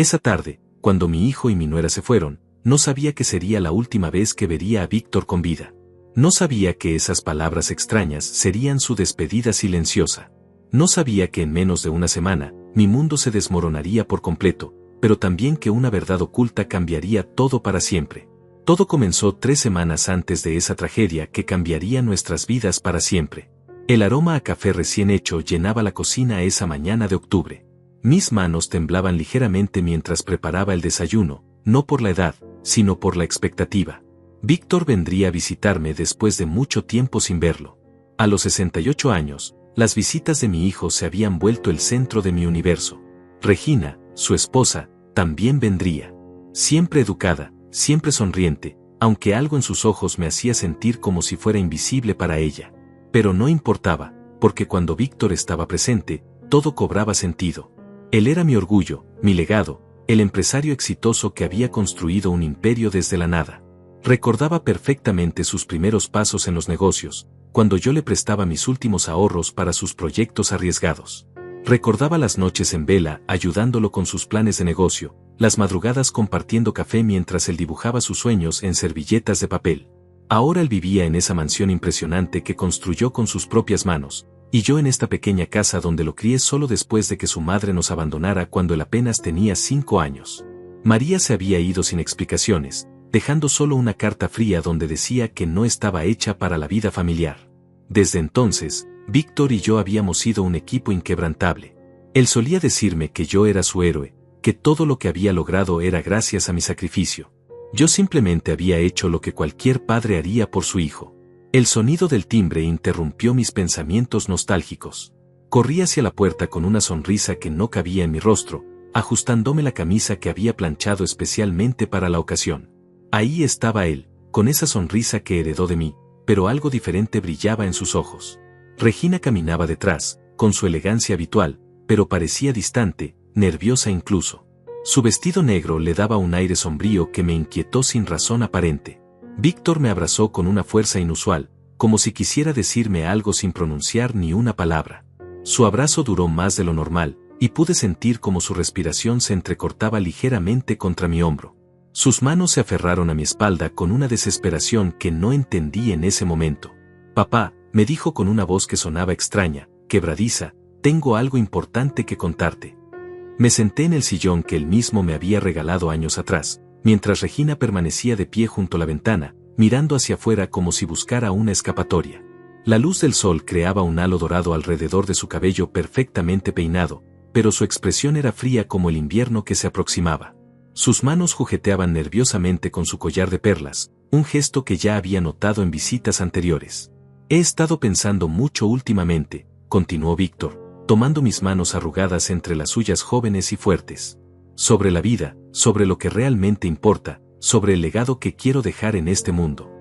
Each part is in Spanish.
Esa tarde, cuando mi hijo y mi nuera se fueron, no sabía que sería la última vez que vería a Víctor con vida. No sabía que esas palabras extrañas serían su despedida silenciosa. No sabía que en menos de una semana, mi mundo se desmoronaría por completo, pero también que una verdad oculta cambiaría todo para siempre. Todo comenzó 3 semanas antes de esa tragedia que cambiaría nuestras vidas para siempre. El aroma a café recién hecho llenaba la cocina esa mañana de octubre. Mis manos temblaban ligeramente mientras preparaba el desayuno, no por la edad, sino por la expectativa. Víctor vendría a visitarme después de mucho tiempo sin verlo. A los 68 años, las visitas de mi hijo se habían vuelto el centro de mi universo. Regina, su esposa, también vendría. Siempre educada, siempre sonriente, aunque algo en sus ojos me hacía sentir como si fuera invisible para ella. Pero no importaba, porque cuando Víctor estaba presente, todo cobraba sentido. Él era mi orgullo, mi legado, el empresario exitoso que había construido un imperio desde la nada. Recordaba perfectamente sus primeros pasos en los negocios, cuando yo le prestaba mis últimos ahorros para sus proyectos arriesgados. Recordaba las noches en vela ayudándolo con sus planes de negocio, las madrugadas compartiendo café mientras él dibujaba sus sueños en servilletas de papel. Ahora él vivía en esa mansión impresionante que construyó con sus propias manos, y yo en esta pequeña casa donde lo crié solo después de que su madre nos abandonara cuando él apenas tenía 5 años. María se había ido sin explicaciones, dejando solo una carta fría donde decía que no estaba hecha para la vida familiar. Desde entonces, Víctor y yo habíamos sido un equipo inquebrantable. Él solía decirme que yo era su héroe, que todo lo que había logrado era gracias a mi sacrificio. Yo simplemente había hecho lo que cualquier padre haría por su hijo. El sonido del timbre interrumpió mis pensamientos nostálgicos. Corrí hacia la puerta con una sonrisa que no cabía en mi rostro, ajustándome la camisa que había planchado especialmente para la ocasión. Ahí estaba él, con esa sonrisa que heredó de mí, pero algo diferente brillaba en sus ojos. Regina caminaba detrás, con su elegancia habitual, pero parecía distante, nerviosa incluso. Su vestido negro le daba un aire sombrío que me inquietó sin razón aparente. Víctor me abrazó con una fuerza inusual, como si quisiera decirme algo sin pronunciar ni una palabra. Su abrazo duró más de lo normal, y pude sentir como su respiración se entrecortaba ligeramente contra mi hombro. Sus manos se aferraron a mi espalda con una desesperación que no entendí en ese momento. «Papá», me dijo con una voz que sonaba extraña, quebradiza, «tengo algo importante que contarte». Me senté en el sillón que él mismo me había regalado años atrás, mientras Regina permanecía de pie junto a la ventana, mirando hacia afuera como si buscara una escapatoria. La luz del sol creaba un halo dorado alrededor de su cabello perfectamente peinado, pero su expresión era fría como el invierno que se aproximaba. Sus manos jugueteaban nerviosamente con su collar de perlas, un gesto que ya había notado en visitas anteriores. «He estado pensando mucho últimamente», continuó Víctor, tomando mis manos arrugadas entre las suyas jóvenes y fuertes. «Sobre la vida, sobre lo que realmente importa, sobre el legado que quiero dejar en este mundo».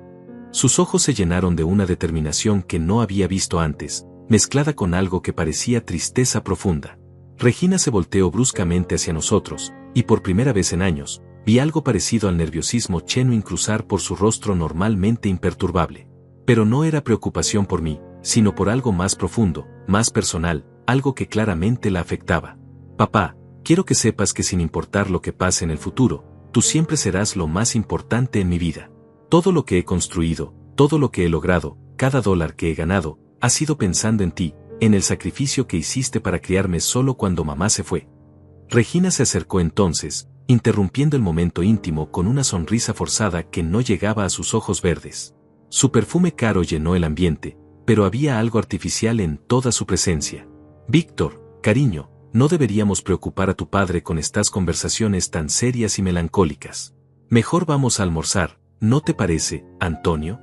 Sus ojos se llenaron de una determinación que no había visto antes, mezclada con algo que parecía tristeza profunda. Regina se volteó bruscamente hacia nosotros, y por primera vez en años, vi algo parecido al nerviosismo genuino cruzar por su rostro normalmente imperturbable. Pero no era preocupación por mí, sino por algo más profundo, más personal, algo que claramente la afectaba. «Papá, quiero que sepas que sin importar lo que pase en el futuro, tú siempre serás lo más importante en mi vida. Todo lo que he construido, todo lo que he logrado, cada dólar que he ganado, ha sido pensando en ti, en el sacrificio que hiciste para criarme solo cuando mamá se fue». Regina se acercó entonces, interrumpiendo el momento íntimo con una sonrisa forzada que no llegaba a sus ojos verdes. Su perfume caro llenó el ambiente, pero había algo artificial en toda su presencia. «Víctor, cariño, no deberíamos preocupar a tu padre con estas conversaciones tan serias y melancólicas. Mejor vamos a almorzar, ¿no te parece, Antonio?»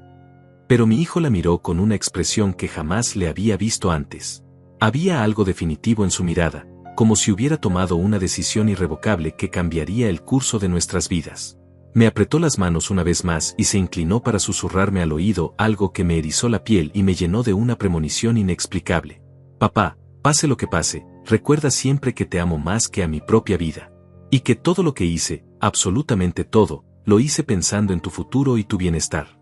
Pero mi hijo la miró con una expresión que jamás le había visto antes. Había algo definitivo en su mirada, como si hubiera tomado una decisión irrevocable que cambiaría el curso de nuestras vidas. Me apretó las manos una vez más y se inclinó para susurrarme al oído algo que me erizó la piel y me llenó de una premonición inexplicable. «Papá, pase lo que pase, recuerda siempre que te amo más que a mi propia vida. Y que todo lo que hice, absolutamente todo, lo hice pensando en tu futuro y tu bienestar».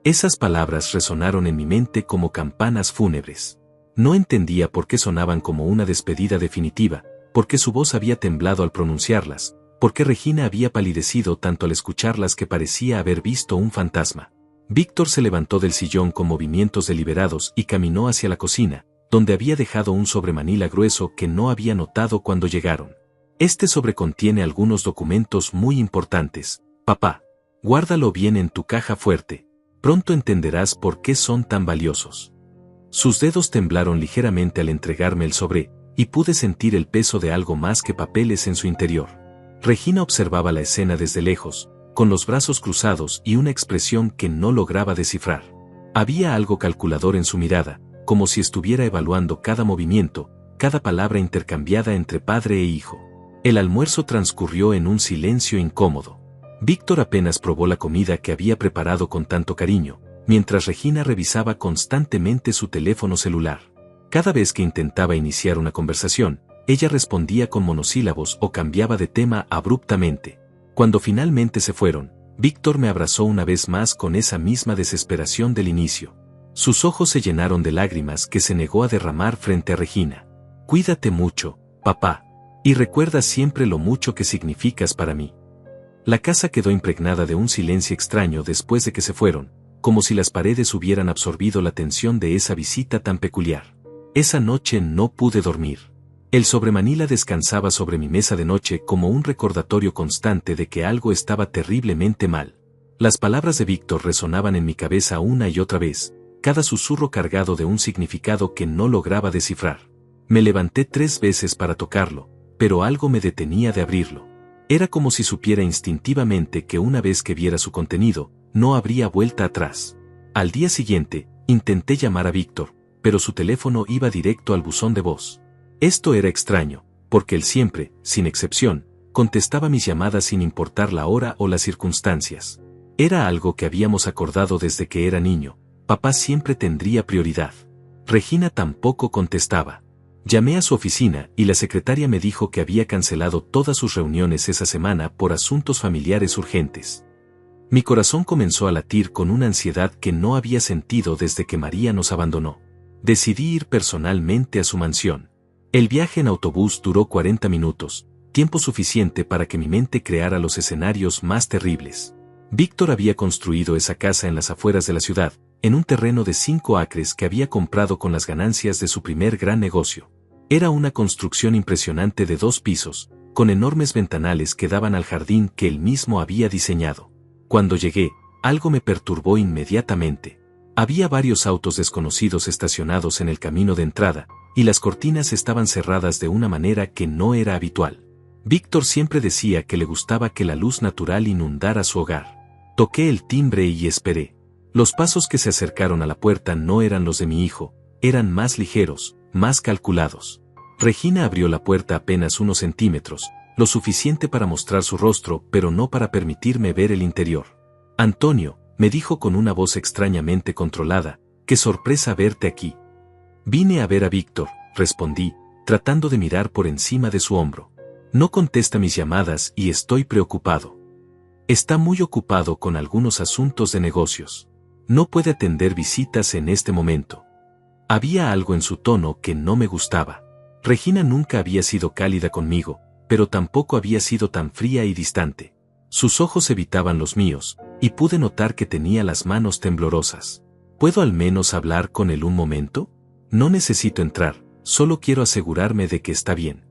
Esas palabras resonaron en mi mente como campanas fúnebres. No entendía por qué sonaban como una despedida definitiva, por qué su voz había temblado al pronunciarlas, porque Regina había palidecido tanto al escucharlas que parecía haber visto un fantasma. Víctor se levantó del sillón con movimientos deliberados y caminó hacia la cocina, donde había dejado un sobremanila grueso que no había notado cuando llegaron. Este sobre contiene algunos documentos muy importantes. Papá, guárdalo bien en tu caja fuerte. Pronto entenderás por qué son tan valiosos. Sus dedos temblaron ligeramente al entregarme el sobre, y pude sentir el peso de algo más que papeles en su interior. Regina observaba la escena desde lejos, con los brazos cruzados y una expresión que no lograba descifrar. Había algo calculador en su mirada, como si estuviera evaluando cada movimiento, cada palabra intercambiada entre padre e hijo. El almuerzo transcurrió en un silencio incómodo. Víctor apenas probó la comida que había preparado con tanto cariño, mientras Regina revisaba constantemente su teléfono celular. Cada vez que intentaba iniciar una conversación, ella respondía con monosílabos o cambiaba de tema abruptamente. Cuando finalmente se fueron, Víctor me abrazó una vez más con esa misma desesperación del inicio. Sus ojos se llenaron de lágrimas que se negó a derramar frente a Regina. Cuídate mucho, papá, y recuerda siempre lo mucho que significas para mí. La casa quedó impregnada de un silencio extraño después de que se fueron, como si las paredes hubieran absorbido la tensión de esa visita tan peculiar. Esa noche no pude dormir. El sobremanila descansaba sobre mi mesa de noche como un recordatorio constante de que algo estaba terriblemente mal. Las palabras de Víctor resonaban en mi cabeza una y otra vez, cada susurro cargado de un significado que no lograba descifrar. Me levanté 3 veces para tocarlo, pero algo me detenía de abrirlo. Era como si supiera instintivamente que una vez que viera su contenido, no habría vuelta atrás. Al día siguiente, intenté llamar a Víctor, pero su teléfono iba directo al buzón de voz. Esto era extraño, porque él siempre, sin excepción, contestaba mis llamadas sin importar la hora o las circunstancias. Era algo que habíamos acordado desde que era niño. Papá siempre tendría prioridad. Regina tampoco contestaba. Llamé a su oficina y la secretaria me dijo que había cancelado todas sus reuniones esa semana por asuntos familiares urgentes. Mi corazón comenzó a latir con una ansiedad que no había sentido desde que María nos abandonó. Decidí ir personalmente a su mansión. El viaje en autobús duró 40 minutos, tiempo suficiente para que mi mente creara los escenarios más terribles. Víctor había construido esa casa en las afueras de la ciudad, en un terreno de 5 acres que había comprado con las ganancias de su primer gran negocio. Era una construcción impresionante de 2 pisos, con enormes ventanales que daban al jardín que él mismo había diseñado. Cuando llegué, algo me perturbó inmediatamente. Había varios autos desconocidos estacionados en el camino de entrada, y las cortinas estaban cerradas de una manera que no era habitual. Víctor siempre decía que le gustaba que la luz natural inundara su hogar. Toqué el timbre y esperé. Los pasos que se acercaron a la puerta no eran los de mi hijo, eran más ligeros, más calculados. Regina abrió la puerta apenas unos centímetros, lo suficiente para mostrar su rostro, pero no para permitirme ver el interior. Antonio, me dijo con una voz extrañamente controlada, qué sorpresa verte aquí. Vine a ver a Víctor, respondí, tratando de mirar por encima de su hombro. No contesta mis llamadas y estoy preocupado. Está muy ocupado con algunos asuntos de negocios. No puede atender visitas en este momento. Había algo en su tono que no me gustaba. Regina nunca había sido cálida conmigo, pero tampoco había sido tan fría y distante. Sus ojos evitaban los míos, y pude notar que tenía las manos temblorosas. ¿Puedo al menos hablar con él un momento? No necesito entrar, solo quiero asegurarme de que está bien.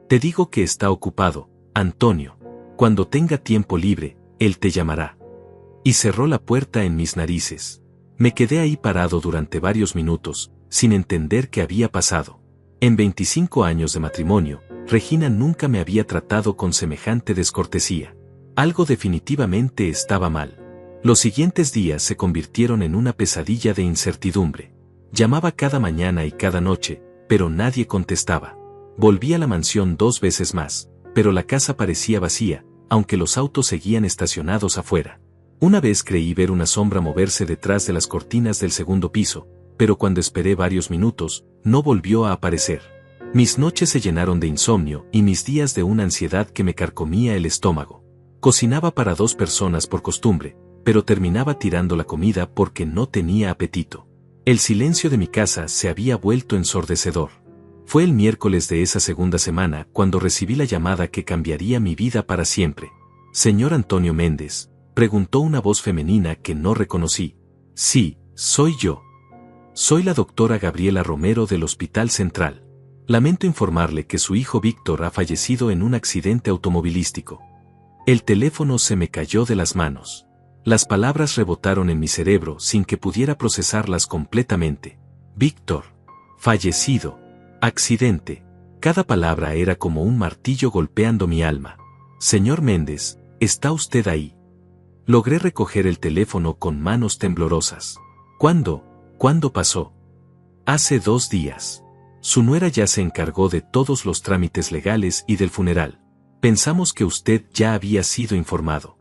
Te digo que está ocupado, Antonio. Cuando tenga tiempo libre, él te llamará. Y cerró la puerta en mis narices. Me quedé ahí parado durante varios minutos, sin entender qué había pasado. En 25 años de matrimonio, Regina nunca me había tratado con semejante descortesía. Algo definitivamente estaba mal. Los siguientes días se convirtieron en una pesadilla de incertidumbre. Llamaba cada mañana y cada noche, pero nadie contestaba. Volví a la mansión 2 veces más, pero la casa parecía vacía, aunque los autos seguían estacionados afuera. Una vez creí ver una sombra moverse detrás de las cortinas del segundo piso, pero cuando esperé varios minutos, no volvió a aparecer. Mis noches se llenaron de insomnio y mis días de una ansiedad que me carcomía el estómago. Cocinaba para 2 personas por costumbre, pero terminaba tirando la comida porque no tenía apetito. El silencio de mi casa se había vuelto ensordecedor. Fue el miércoles de esa segunda semana cuando recibí la llamada que cambiaría mi vida para siempre. «Señor Antonio Méndez», preguntó una voz femenina que no reconocí. «Sí, soy yo. Soy la doctora Gabriela Romero del Hospital Central. Lamento informarle que su hijo Víctor ha fallecido en un accidente automovilístico». El teléfono se me cayó de las manos. Las palabras rebotaron en mi cerebro sin que pudiera procesarlas completamente. Víctor. Fallecido. Accidente. Cada palabra era como un martillo golpeando mi alma. «Señor Méndez, ¿está usted ahí?». Logré recoger el teléfono con manos temblorosas. ¿Cuándo pasó? Hace 2 días. Su nuera ya se encargó de todos los trámites legales y del funeral. Pensamos que usted ya había sido informado.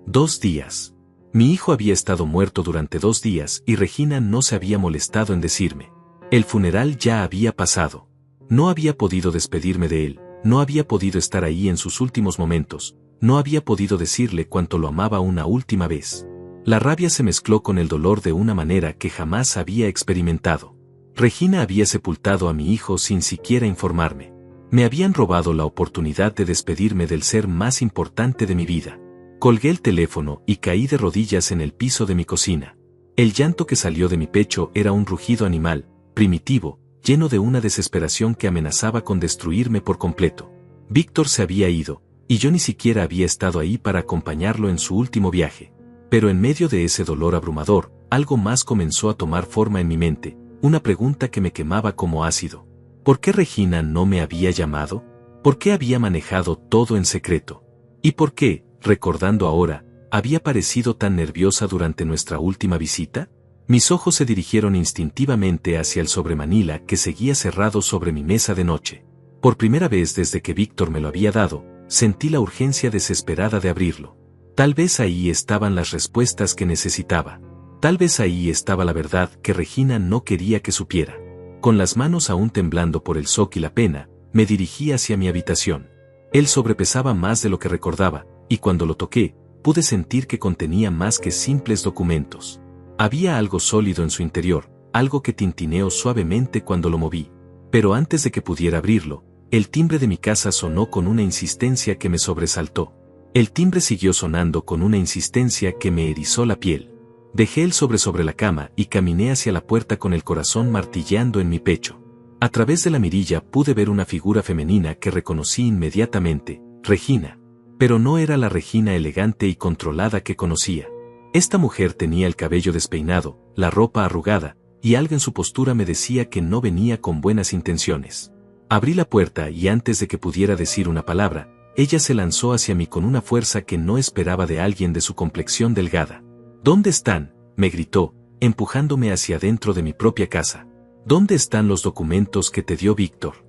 2 días. Mi hijo había estado muerto durante 2 días y Regina no se había molestado en decirme. El funeral ya había pasado. No había podido despedirme de él, no había podido estar ahí en sus últimos momentos, no había podido decirle cuánto lo amaba una última vez. La rabia se mezcló con el dolor de una manera que jamás había experimentado. Regina había sepultado a mi hijo sin siquiera informarme. Me habían robado la oportunidad de despedirme del ser más importante de mi vida. Colgué el teléfono y caí de rodillas en el piso de mi cocina. El llanto que salió de mi pecho era un rugido animal, primitivo, lleno de una desesperación que amenazaba con destruirme por completo. Víctor se había ido, y yo ni siquiera había estado ahí para acompañarlo en su último viaje. Pero en medio de ese dolor abrumador, algo más comenzó a tomar forma en mi mente, una pregunta que me quemaba como ácido. ¿Por qué Regina no me había llamado? ¿Por qué había manejado todo en secreto? ¿Y por qué, recordando ahora, había parecido tan nerviosa durante nuestra última visita? Mis ojos se dirigieron instintivamente hacia el sobremanila que seguía cerrado sobre mi mesa de noche. Por primera vez desde que Víctor me lo había dado, sentí la urgencia desesperada de abrirlo. Tal vez ahí estaban las respuestas que necesitaba. Tal vez ahí estaba la verdad que Regina no quería que supiera. Con las manos aún temblando por el shock y la pena, me dirigí hacia mi habitación. Él sobrepesaba más de lo que recordaba, y cuando lo toqué, pude sentir que contenía más que simples documentos. Había algo sólido en su interior, algo que tintineó suavemente cuando lo moví. Pero antes de que pudiera abrirlo, el timbre de mi casa sonó con una insistencia que me sobresaltó. El timbre siguió sonando con una insistencia que me erizó la piel. Dejé el sobre la cama y caminé hacia la puerta con el corazón martilleando en mi pecho. A través de la mirilla pude ver una figura femenina que reconocí inmediatamente, Regina. Pero no era la Regina elegante y controlada que conocía. Esta mujer tenía el cabello despeinado, la ropa arrugada, y algo en su postura me decía que no venía con buenas intenciones. Abrí la puerta y antes de que pudiera decir una palabra, ella se lanzó hacia mí con una fuerza que no esperaba de alguien de su complexión delgada. «¿Dónde están?», me gritó, empujándome hacia adentro de mi propia casa. «¿Dónde están los documentos que te dio Víctor?».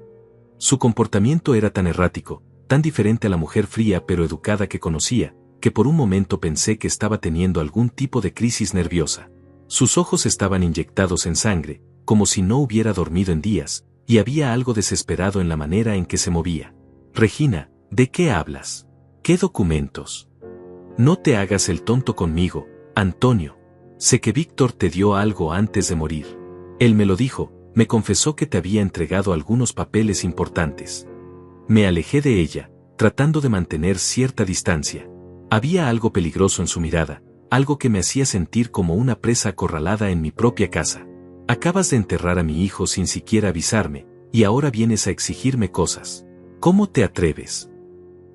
Su comportamiento era tan errático, tan diferente a la mujer fría pero educada que conocía, que por un momento pensé que estaba teniendo algún tipo de crisis nerviosa. Sus ojos estaban inyectados en sangre, como si no hubiera dormido en días, y había algo desesperado en la manera en que se movía. «Regina, ¿de qué hablas? ¿Qué documentos? No te hagas el tonto conmigo, Antonio. Sé que Víctor te dio algo antes de morir. Él me lo dijo, me confesó que te había entregado algunos papeles importantes». Me alejé de ella, tratando de mantener cierta distancia. Había algo peligroso en su mirada, algo que me hacía sentir como una presa acorralada en mi propia casa. «Acabas de enterrar a mi hijo sin siquiera avisarme, y ahora vienes a exigirme cosas. ¿Cómo te atreves?».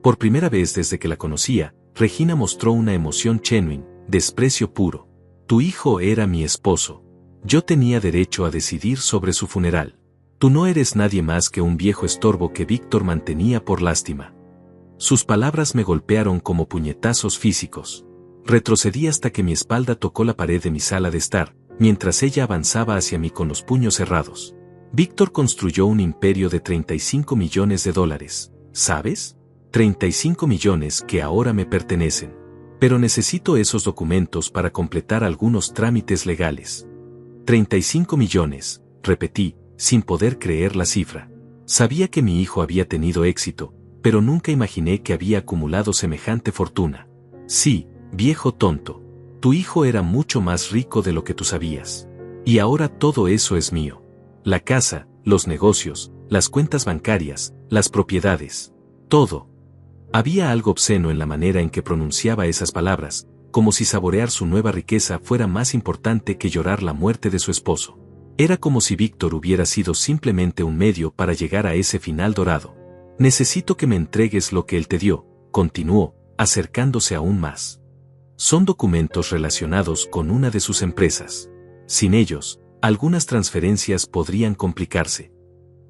Por primera vez desde que la conocía, Regina mostró una emoción genuina, desprecio puro. «Tu hijo era mi esposo. Yo tenía derecho a decidir sobre su funeral. Tú no eres nadie más que un viejo estorbo que Víctor mantenía por lástima». Sus palabras me golpearon como puñetazos físicos. Retrocedí hasta que mi espalda tocó la pared de mi sala de estar, mientras ella avanzaba hacia mí con los puños cerrados. «Víctor construyó un imperio de $35 millones, ¿sabes? 35 millones que ahora me pertenecen. Pero necesito esos documentos para completar algunos trámites legales». 35 millones, repetí, sin poder creer la cifra. Sabía que mi hijo había tenido éxito, pero nunca imaginé que había acumulado semejante fortuna. «Sí, viejo tonto. Tu hijo era mucho más rico de lo que tú sabías. Y ahora todo eso es mío. La casa, los negocios, las cuentas bancarias, las propiedades. Todo. Había algo obsceno en la manera en que pronunciaba esas palabras, como si saborear su nueva riqueza fuera más importante que llorar la muerte de su esposo. Era como si Víctor hubiera sido simplemente un medio para llegar a ese final dorado. Necesito que me entregues lo que él te dio, continuó, acercándose aún más. Son documentos relacionados con una de sus empresas. Sin ellos, algunas transferencias podrían complicarse.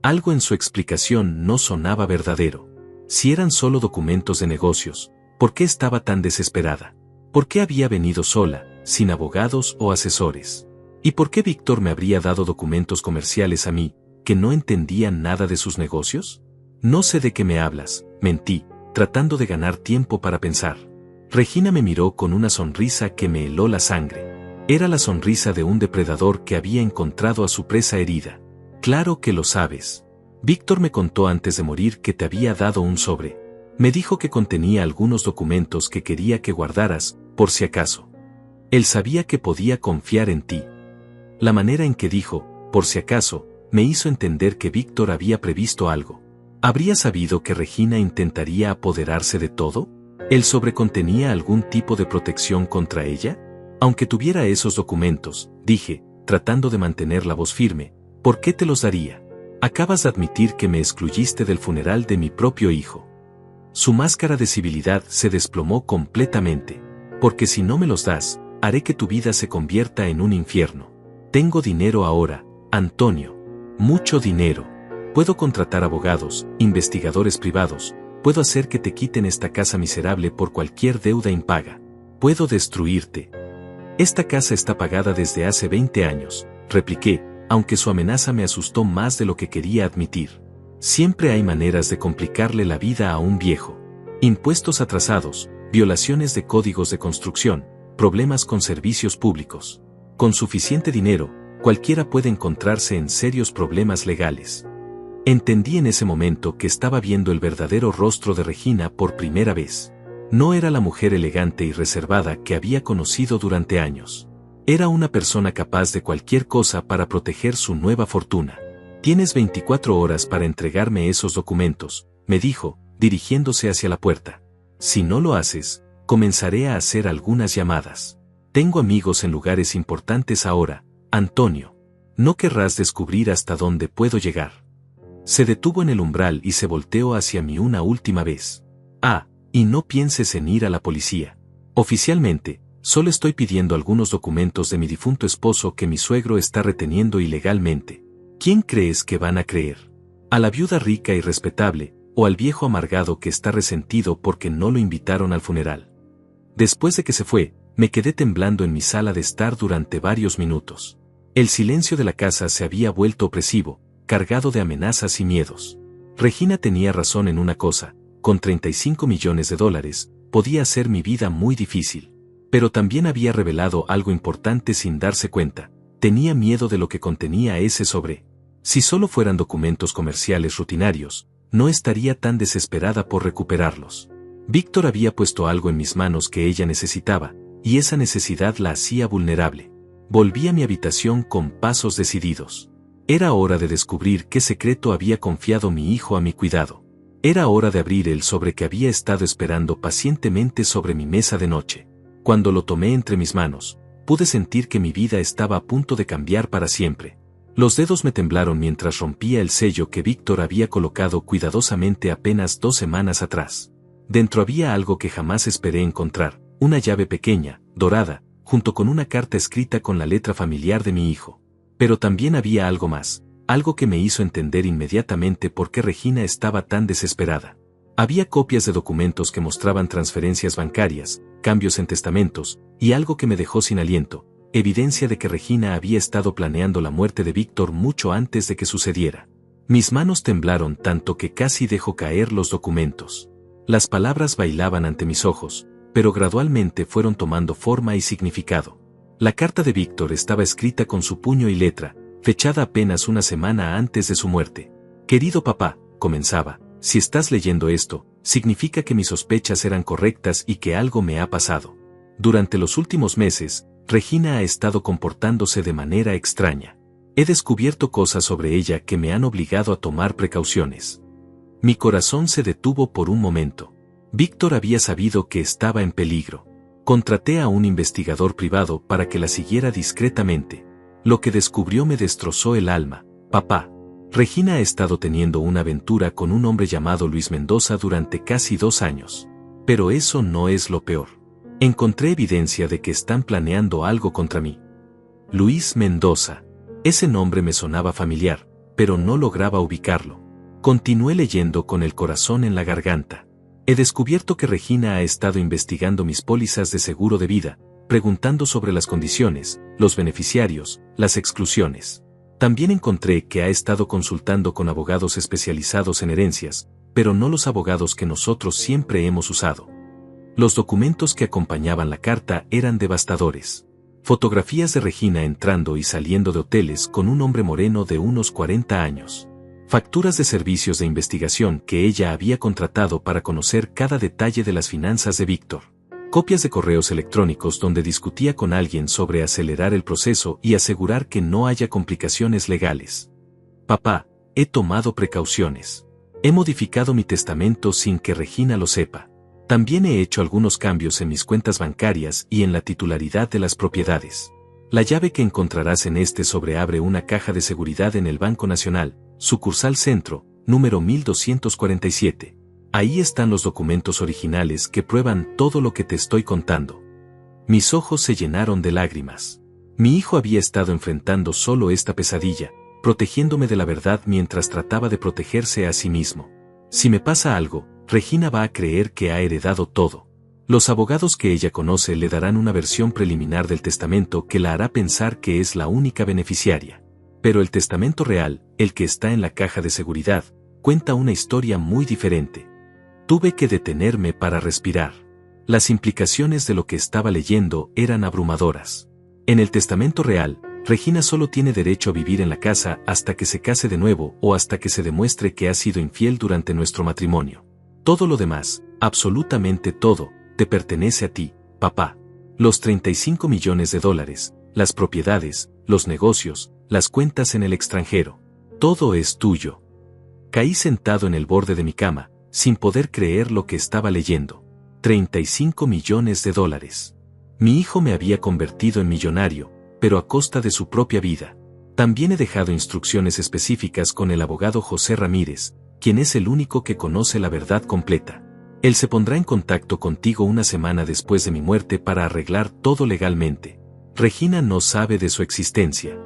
Algo en su explicación no sonaba verdadero. Si eran solo documentos de negocios, ¿por qué estaba tan desesperada? ¿Por qué había venido sola, sin abogados o asesores? ¿Y por qué Víctor me habría dado documentos comerciales a mí, que no entendían nada de sus negocios? No sé de qué me hablas, mentí, tratando de ganar tiempo para pensar. Regina me miró con una sonrisa que me heló la sangre. Era la sonrisa de un depredador que había encontrado a su presa herida. Claro que lo sabes. Víctor me contó antes de morir que te había dado un sobre. Me dijo que contenía algunos documentos que quería que guardaras, por si acaso. Él sabía que podía confiar en ti. La manera en que dijo, por si acaso, me hizo entender que Víctor había previsto algo. ¿Habría sabido que Regina intentaría apoderarse de todo? ¿El sobre contenía algún tipo de protección contra ella? Aunque tuviera esos documentos, dije, tratando de mantener la voz firme, ¿por qué te los daría? Acabas de admitir que me excluiste del funeral de mi propio hijo. Su máscara de civilidad se desplomó completamente. Porque si no me los das, haré que tu vida se convierta en un infierno. Tengo dinero ahora, Antonio. Mucho dinero. Puedo contratar abogados, investigadores privados, puedo hacer que te quiten esta casa miserable por cualquier deuda impaga. Puedo destruirte. Esta casa está pagada desde hace 20 años, repliqué, aunque su amenaza me asustó más de lo que quería admitir. Siempre hay maneras de complicarle la vida a un viejo. Impuestos atrasados, violaciones de códigos de construcción, problemas con servicios públicos. Con suficiente dinero, cualquiera puede encontrarse en serios problemas legales. Entendí en ese momento que estaba viendo el verdadero rostro de Regina por primera vez. No era la mujer elegante y reservada que había conocido durante años. Era una persona capaz de cualquier cosa para proteger su nueva fortuna. Tienes 24 horas para entregarme esos documentos, me dijo, dirigiéndose hacia la puerta. Si no lo haces, comenzaré a hacer algunas llamadas. Tengo amigos en lugares importantes ahora, Antonio. No querrás descubrir hasta dónde puedo llegar. Se detuvo en el umbral y se volteó hacia mí una última vez. Ah, y no pienses en ir a la policía. Oficialmente, solo estoy pidiendo algunos documentos de mi difunto esposo que mi suegro está reteniendo ilegalmente. ¿Quién crees que van a creer? ¿A la viuda rica y respetable, o al viejo amargado que está resentido porque no lo invitaron al funeral? Después de que se fue, me quedé temblando en mi sala de estar durante varios minutos. El silencio de la casa se había vuelto opresivo, cargado de amenazas y miedos. Regina tenía razón en una cosa, con 35 millones de dólares, podía hacer mi vida muy difícil. Pero también había revelado algo importante sin darse cuenta, tenía miedo de lo que contenía ese sobre. Si solo fueran documentos comerciales rutinarios, no estaría tan desesperada por recuperarlos. Víctor había puesto algo en mis manos que ella necesitaba, y esa necesidad la hacía vulnerable. Volví a mi habitación con pasos decididos. Era hora de descubrir qué secreto había confiado mi hijo a mi cuidado. Era hora de abrir el sobre que había estado esperando pacientemente sobre mi mesa de noche. Cuando lo tomé entre mis manos, pude sentir que mi vida estaba a punto de cambiar para siempre. Los dedos me temblaron mientras rompía el sello que Víctor había colocado cuidadosamente apenas 2 semanas atrás. Dentro había algo que jamás esperé encontrar, una llave pequeña, dorada, junto con una carta escrita con la letra familiar de mi hijo. Pero también había algo más, algo que me hizo entender inmediatamente por qué Regina estaba tan desesperada. Había copias de documentos que mostraban transferencias bancarias, cambios en testamentos, y algo que me dejó sin aliento, evidencia de que Regina había estado planeando la muerte de Víctor mucho antes de que sucediera. Mis manos temblaron tanto que casi dejó caer los documentos. Las palabras bailaban ante mis ojos, pero gradualmente fueron tomando forma y significado. La carta de Víctor estaba escrita con su puño y letra, fechada apenas una semana antes de su muerte. Querido papá, comenzaba, si estás leyendo esto, significa que mis sospechas eran correctas y que algo me ha pasado. Durante los últimos meses, Regina ha estado comportándose de manera extraña. He descubierto cosas sobre ella que me han obligado a tomar precauciones. Mi corazón se detuvo por un momento. Víctor había sabido que estaba en peligro. Contraté a un investigador privado para que la siguiera discretamente. Lo que descubrió me destrozó el alma. Papá. Regina ha estado teniendo una aventura con un hombre llamado Luis Mendoza durante casi 2 años. Pero eso no es lo peor. Encontré evidencia de que están planeando algo contra mí. Luis Mendoza. Ese nombre me sonaba familiar, pero no lograba ubicarlo. Continué leyendo con el corazón en la garganta. He descubierto que Regina ha estado investigando mis pólizas de seguro de vida, preguntando sobre las condiciones, los beneficiarios, las exclusiones. También encontré que ha estado consultando con abogados especializados en herencias, pero no los abogados que nosotros siempre hemos usado. Los documentos que acompañaban la carta eran devastadores. Fotografías de Regina entrando y saliendo de hoteles con un hombre moreno de unos 40 años. Facturas de servicios de investigación que ella había contratado para conocer cada detalle de las finanzas de Víctor. Copias de correos electrónicos donde discutía con alguien sobre acelerar el proceso y asegurar que no haya complicaciones legales. Papá, he tomado precauciones. He modificado mi testamento sin que Regina lo sepa. También he hecho algunos cambios en mis cuentas bancarias y en la titularidad de las propiedades. La llave que encontrarás en este sobre abre una caja de seguridad en el Banco Nacional, sucursal Centro, número 1247. Ahí están los documentos originales que prueban todo lo que te estoy contando. Mis ojos se llenaron de lágrimas. Mi hijo había estado enfrentando solo esta pesadilla, protegiéndome de la verdad mientras trataba de protegerse a sí mismo. Si me pasa algo, Regina va a creer que ha heredado todo. Los abogados que ella conoce le darán una versión preliminar del testamento que la hará pensar que es la única beneficiaria. Pero el testamento real, el que está en la caja de seguridad, cuenta una historia muy diferente. Tuve que detenerme para respirar. Las implicaciones de lo que estaba leyendo eran abrumadoras. En el testamento real, Regina solo tiene derecho a vivir en la casa hasta que se case de nuevo o hasta que se demuestre que ha sido infiel durante nuestro matrimonio. Todo lo demás, absolutamente todo, te pertenece a ti, papá. Los $35 millones, las propiedades, los negocios, las cuentas en el extranjero. Todo es tuyo. Caí sentado en el borde de mi cama, sin poder creer lo que estaba leyendo. $35 millones. Mi hijo me había convertido en millonario, pero a costa de su propia vida. También he dejado instrucciones específicas con el abogado José Ramírez, quien es el único que conoce la verdad completa. Él se pondrá en contacto contigo una semana después de mi muerte para arreglar todo legalmente. Regina no sabe de su existencia.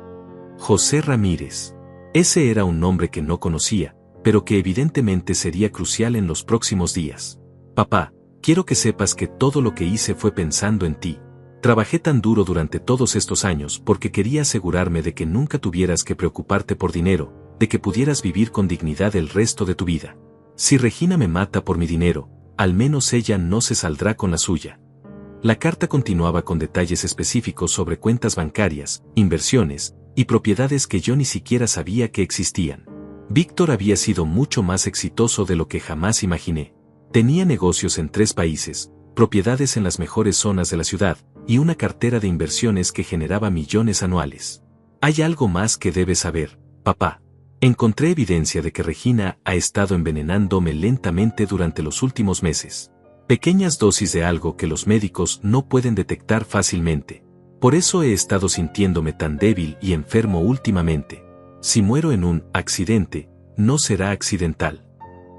José Ramírez. Ese era un nombre que no conocía, pero que evidentemente sería crucial en los próximos días. Papá, quiero que sepas que todo lo que hice fue pensando en ti. Trabajé tan duro durante todos estos años porque quería asegurarme de que nunca tuvieras que preocuparte por dinero, de que pudieras vivir con dignidad el resto de tu vida. Si Regina me mata por mi dinero, al menos ella no se saldrá con la suya. La carta continuaba con detalles específicos sobre cuentas bancarias, inversiones y propiedades que yo ni siquiera sabía que existían. Víctor había sido mucho más exitoso de lo que jamás imaginé. Tenía negocios en 3 países, propiedades en las mejores zonas de la ciudad, y una cartera de inversiones que generaba millones anuales. Hay algo más que debes saber, papá. Encontré evidencia de que Regina ha estado envenenándome lentamente durante los últimos meses. Pequeñas dosis de algo que los médicos no pueden detectar fácilmente. Por eso he estado sintiéndome tan débil y enfermo últimamente. Si muero en un accidente, no será accidental.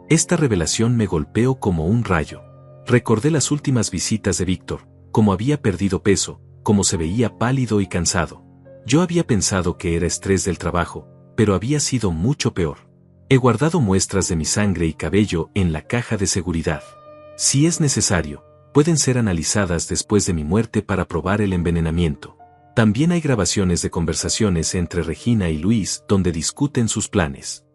Esta revelación me golpeó como un rayo. Recordé las últimas visitas de Víctor, cómo había perdido peso, cómo se veía pálido y cansado. Yo había pensado que era estrés del trabajo, pero había sido mucho peor. He guardado muestras de mi sangre y cabello en la caja de seguridad. Si es necesario, pueden ser analizadas después de mi muerte para probar el envenenamiento. También hay grabaciones de conversaciones entre Regina y Luis donde discuten sus planes.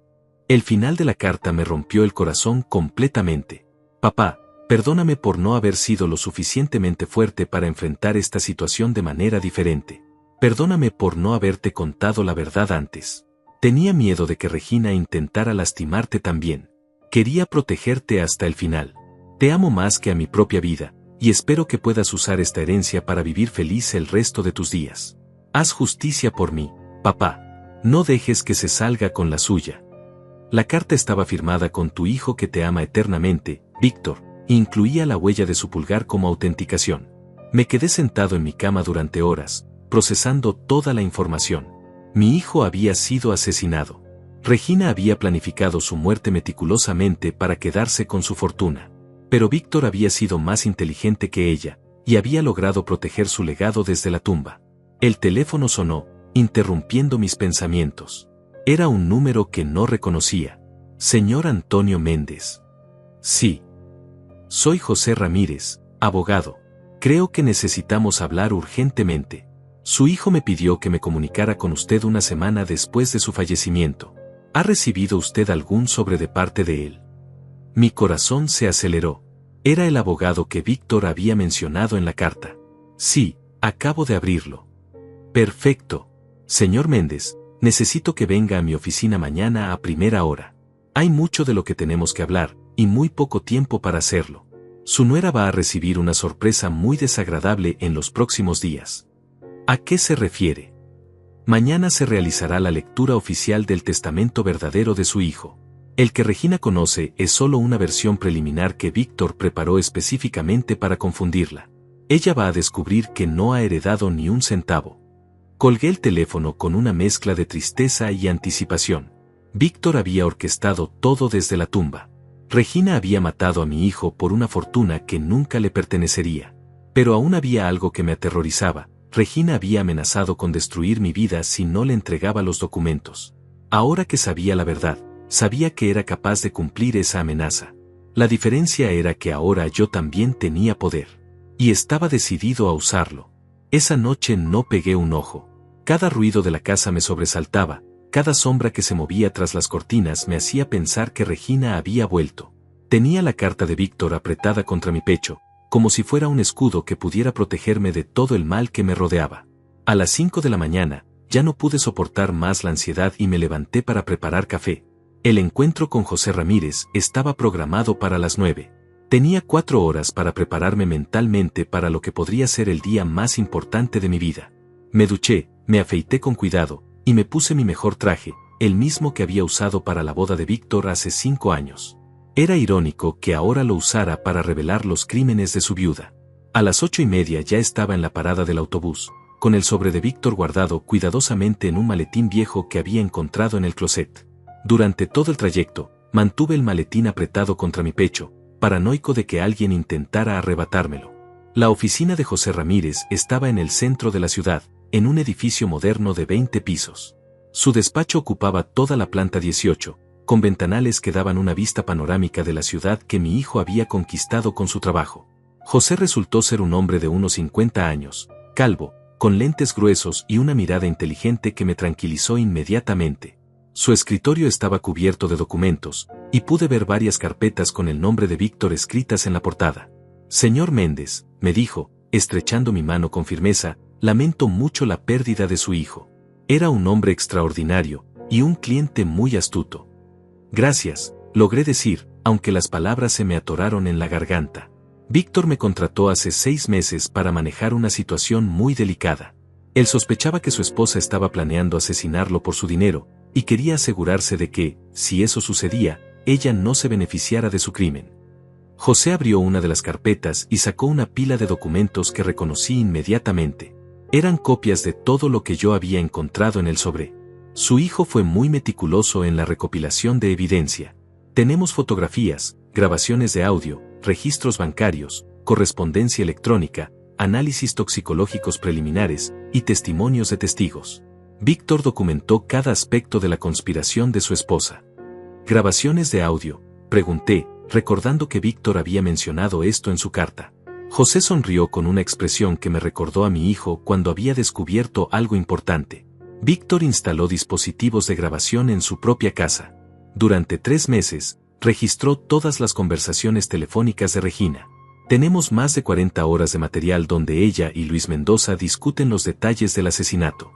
El final de la carta me rompió el corazón completamente. Papá, perdóname por no haber sido lo suficientemente fuerte para enfrentar esta situación de manera diferente. Perdóname por no haberte contado la verdad antes. Tenía miedo de que Regina intentara lastimarte también. Quería protegerte hasta el final. Te amo más que a mi propia vida, y espero que puedas usar esta herencia para vivir feliz el resto de tus días. Haz justicia por mí, papá. No dejes que se salga con la suya. La carta estaba firmada con tu hijo que te ama eternamente, Víctor, e incluía la huella de su pulgar como autenticación. Me quedé sentado en mi cama durante horas, procesando toda la información. Mi hijo había sido asesinado. Regina había planificado su muerte meticulosamente para quedarse con su fortuna. Pero Víctor había sido más inteligente que ella, y había logrado proteger su legado desde la tumba. El teléfono sonó, interrumpiendo mis pensamientos. Era un número que no reconocía. Señor Antonio Méndez. Sí. Soy José Ramírez, abogado. Creo que necesitamos hablar urgentemente. Su hijo me pidió que me comunicara con usted una semana después de su fallecimiento. ¿Ha recibido usted algún sobre de parte de él? Mi corazón se aceleró. Era el abogado que Víctor había mencionado en la carta. Sí, acabo de abrirlo. Perfecto. Señor Méndez, necesito que venga a mi oficina mañana a primera hora. Hay mucho de lo que tenemos que hablar, y muy poco tiempo para hacerlo. Su nuera va a recibir una sorpresa muy desagradable en los próximos días. ¿A qué se refiere? Mañana se realizará la lectura oficial del testamento verdadero de su hijo. El que Regina conoce es solo una versión preliminar que Víctor preparó específicamente para confundirla. Ella va a descubrir que no ha heredado ni un centavo. Colgué el teléfono con una mezcla de tristeza y anticipación. Víctor había orquestado todo desde la tumba. Regina había matado a mi hijo por una fortuna que nunca le pertenecería. Pero aún había algo que me aterrorizaba. Regina había amenazado con destruir mi vida si no le entregaba los documentos. Ahora que sabía la verdad, sabía que era capaz de cumplir esa amenaza. La diferencia era que ahora yo también tenía poder. Y estaba decidido a usarlo. Esa noche no pegué un ojo. Cada ruido de la casa me sobresaltaba, cada sombra que se movía tras las cortinas me hacía pensar que Regina había vuelto. Tenía la carta de Víctor apretada contra mi pecho, como si fuera un escudo que pudiera protegerme de todo el mal que me rodeaba. A las 5 de la mañana, ya no pude soportar más la ansiedad y me levanté para preparar café. El encuentro con José Ramírez estaba programado para las 9. Tenía 4 horas para prepararme mentalmente para lo que podría ser el día más importante de mi vida. Me duché, me afeité con cuidado, y me puse mi mejor traje, el mismo que había usado para la boda de Víctor hace 5 años. Era irónico que ahora lo usara para revelar los crímenes de su viuda. A las 8:30 ya estaba en la parada del autobús, con el sobre de Víctor guardado cuidadosamente en un maletín viejo que había encontrado en el closet. Durante todo el trayecto, mantuve el maletín apretado contra mi pecho, paranoico de que alguien intentara arrebatármelo. La oficina de José Ramírez estaba en el centro de la ciudad, en un edificio moderno de 20 pisos. Su despacho ocupaba toda la planta 18, con ventanales que daban una vista panorámica de la ciudad que mi hijo había conquistado con su trabajo. José resultó ser un hombre de unos 50 años, calvo, con lentes gruesos y una mirada inteligente que me tranquilizó inmediatamente. Su escritorio estaba cubierto de documentos, y pude ver varias carpetas con el nombre de Víctor escritas en la portada. Señor Méndez, me dijo, estrechando mi mano con firmeza, lamento mucho la pérdida de su hijo. Era un hombre extraordinario, y un cliente muy astuto. Gracias, logré decir, aunque las palabras se me atoraron en la garganta. Víctor me contrató hace 6 meses para manejar una situación muy delicada. Él sospechaba que su esposa estaba planeando asesinarlo por su dinero, y quería asegurarse de que, si eso sucedía, ella no se beneficiara de su crimen. José abrió una de las carpetas y sacó una pila de documentos que reconocí inmediatamente. Eran copias de todo lo que yo había encontrado en el sobre. Su hijo fue muy meticuloso en la recopilación de evidencia. Tenemos fotografías, grabaciones de audio, registros bancarios, correspondencia electrónica, análisis toxicológicos preliminares y testimonios de testigos. Víctor documentó cada aspecto de la conspiración de su esposa. ¿Grabaciones de audio?, pregunté, recordando que Víctor había mencionado esto en su carta. José sonrió con una expresión que me recordó a mi hijo cuando había descubierto algo importante. Víctor instaló dispositivos de grabación en su propia casa. Durante 3 meses, registró todas las conversaciones telefónicas de Regina. Tenemos más de 40 horas de material donde ella y Luis Mendoza discuten los detalles del asesinato.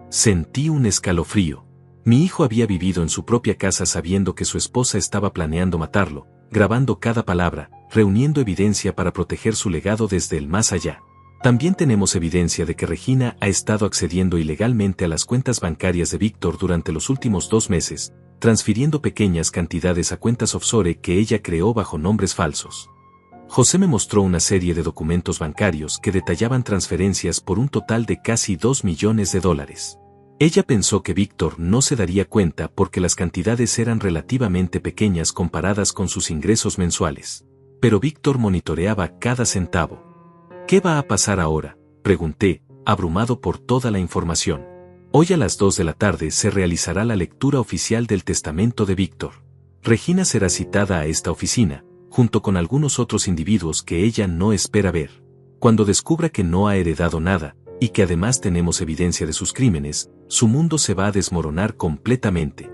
Sentí un escalofrío. Mi hijo había vivido en su propia casa sabiendo que su esposa estaba planeando matarlo, grabando cada palabra, reuniendo evidencia para proteger su legado desde el más allá. También tenemos evidencia de que Regina ha estado accediendo ilegalmente a las cuentas bancarias de Víctor durante los últimos 2 meses, transfiriendo pequeñas cantidades a cuentas offshore que ella creó bajo nombres falsos. José me mostró una serie de documentos bancarios que detallaban transferencias por un total de casi $2 millones. Ella pensó que Víctor no se daría cuenta porque las cantidades eran relativamente pequeñas comparadas con sus ingresos mensuales. Pero Víctor monitoreaba cada centavo. ¿Qué va a pasar ahora?, pregunté, abrumado por toda la información. Hoy a las 2 de la tarde se realizará la lectura oficial del testamento de Víctor. Regina será citada a esta oficina, junto con algunos otros individuos que ella no espera ver. Cuando descubra que no ha heredado nada, y que además tenemos evidencia de sus crímenes, su mundo se va a desmoronar completamente.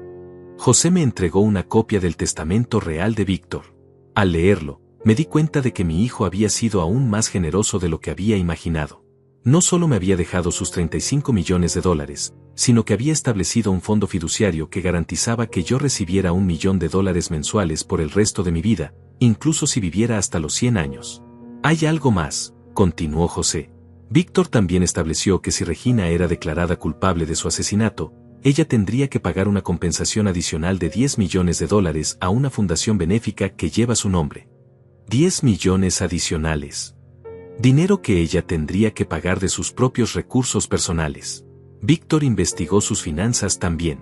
José me entregó una copia del testamento real de Víctor. Al leerlo, me di cuenta de que mi hijo había sido aún más generoso de lo que había imaginado. No solo me había dejado sus $35 millones, sino que había establecido un fondo fiduciario que garantizaba que yo recibiera $1 millón mensuales por el resto de mi vida, incluso si viviera hasta los 100 años. Hay algo más, continuó José. Víctor también estableció que si Regina era declarada culpable de su asesinato, ella tendría que pagar una compensación adicional de $10 millones a una fundación benéfica que lleva su nombre. 10 millones adicionales. Dinero que ella tendría que pagar de sus propios recursos personales. Víctor investigó sus finanzas también.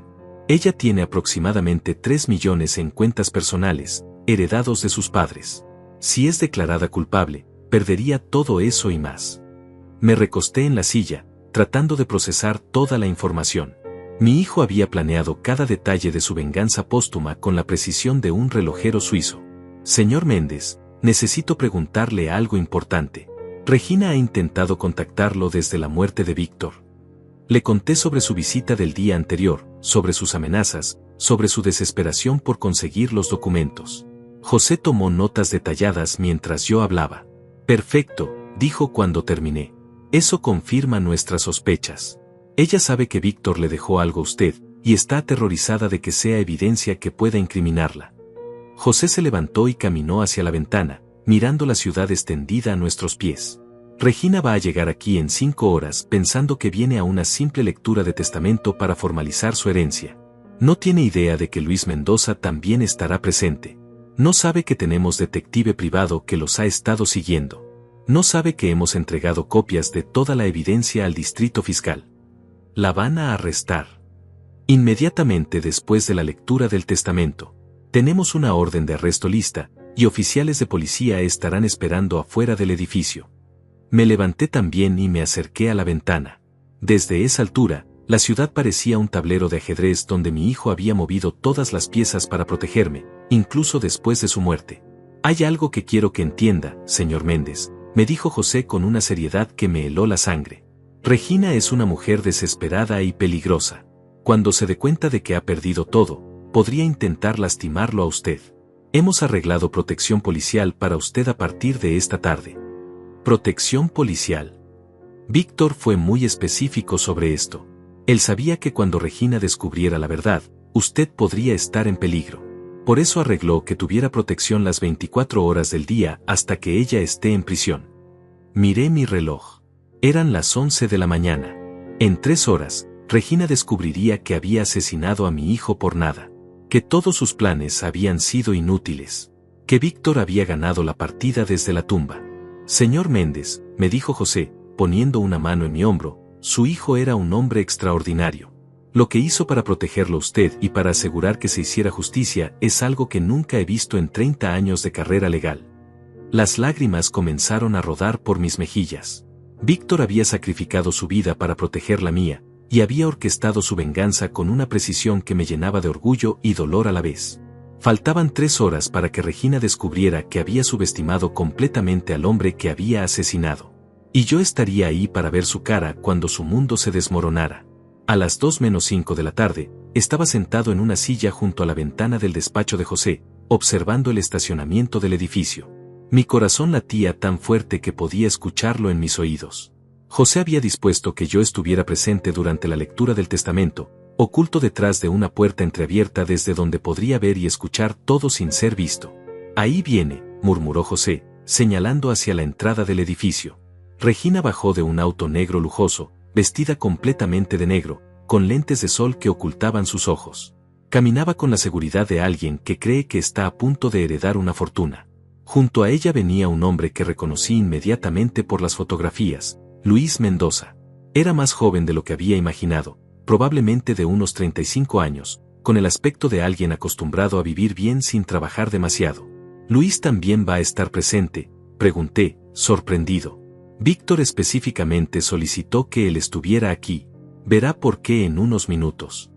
Ella tiene aproximadamente 3 millones en cuentas personales, heredados de sus padres. Si es declarada culpable, perdería todo eso y más. Me recosté en la silla, tratando de procesar toda la información. Mi hijo había planeado cada detalle de su venganza póstuma con la precisión de un relojero suizo. Señor Méndez, necesito preguntarle algo importante. Regina ha intentado contactarlo desde la muerte de Víctor. Le conté sobre su visita del día anterior, sobre sus amenazas, sobre su desesperación por conseguir los documentos. José tomó notas detalladas mientras yo hablaba. Perfecto, dijo cuando terminé. Eso confirma nuestras sospechas. Ella sabe que Víctor le dejó algo a usted, y está aterrorizada de que sea evidencia que pueda incriminarla. José se levantó y caminó hacia la ventana, mirando la ciudad extendida a nuestros pies. Regina va a llegar aquí en 5 horas pensando que viene a una simple lectura de testamento para formalizar su herencia. No tiene idea de que Luis Mendoza también estará presente. No sabe que tenemos detective privado que los ha estado siguiendo. No sabe que hemos entregado copias de toda la evidencia al distrito fiscal. La van a arrestar. Inmediatamente después de la lectura del testamento. Tenemos una orden de arresto lista, y oficiales de policía estarán esperando afuera del edificio. Me levanté también y me acerqué a la ventana. Desde esa altura, la ciudad parecía un tablero de ajedrez donde mi hijo había movido todas las piezas para protegerme, incluso después de su muerte. Hay algo que quiero que entienda, señor Méndez, me dijo José con una seriedad que me heló la sangre. Regina es una mujer desesperada y peligrosa. Cuando se dé cuenta de que ha perdido todo, podría intentar lastimarlo a usted. Hemos arreglado protección policial para usted a partir de esta tarde. Protección policial. Víctor fue muy específico sobre esto. Él sabía que cuando Regina descubriera la verdad, usted podría estar en peligro. Por eso arregló que tuviera protección las 24 horas del día hasta que ella esté en prisión. Miré mi reloj. Eran las 11 de la mañana. En 3 horas, Regina descubriría que había asesinado a mi hijo por nada. Que todos sus planes habían sido inútiles. Que Víctor había ganado la partida desde la tumba. Señor Méndez, me dijo José, poniendo una mano en mi hombro, su hijo era un hombre extraordinario. Lo que hizo para protegerlo a usted y para asegurar que se hiciera justicia es algo que nunca he visto en 30 años de carrera legal. Las lágrimas comenzaron a rodar por mis mejillas. Víctor había sacrificado su vida para proteger la mía, y había orquestado su venganza con una precisión que me llenaba de orgullo y dolor a la vez. Faltaban 3 horas para que Regina descubriera que había subestimado completamente al hombre que había asesinado. Y yo estaría ahí para ver su cara cuando su mundo se desmoronara. A las 2:05 de la tarde, estaba sentado en una silla junto a la ventana del despacho de José, observando el estacionamiento del edificio. Mi corazón latía tan fuerte que podía escucharlo en mis oídos. José había dispuesto que yo estuviera presente durante la lectura del testamento, oculto detrás de una puerta entreabierta desde donde podría ver y escuchar todo sin ser visto. Ahí viene, murmuró José, señalando hacia la entrada del edificio. Regina bajó de un auto negro lujoso, vestida completamente de negro, con lentes de sol que ocultaban sus ojos. Caminaba con la seguridad de alguien que cree que está a punto de heredar una fortuna. Junto a ella venía un hombre que reconocí inmediatamente por las fotografías, Luis Mendoza. Era más joven de lo que había imaginado, probablemente de unos 35 años, con el aspecto de alguien acostumbrado a vivir bien sin trabajar demasiado. ¿Luis también va a estar presente?, pregunté, sorprendido. Víctor específicamente solicitó que él estuviera aquí. Verá por qué en unos minutos.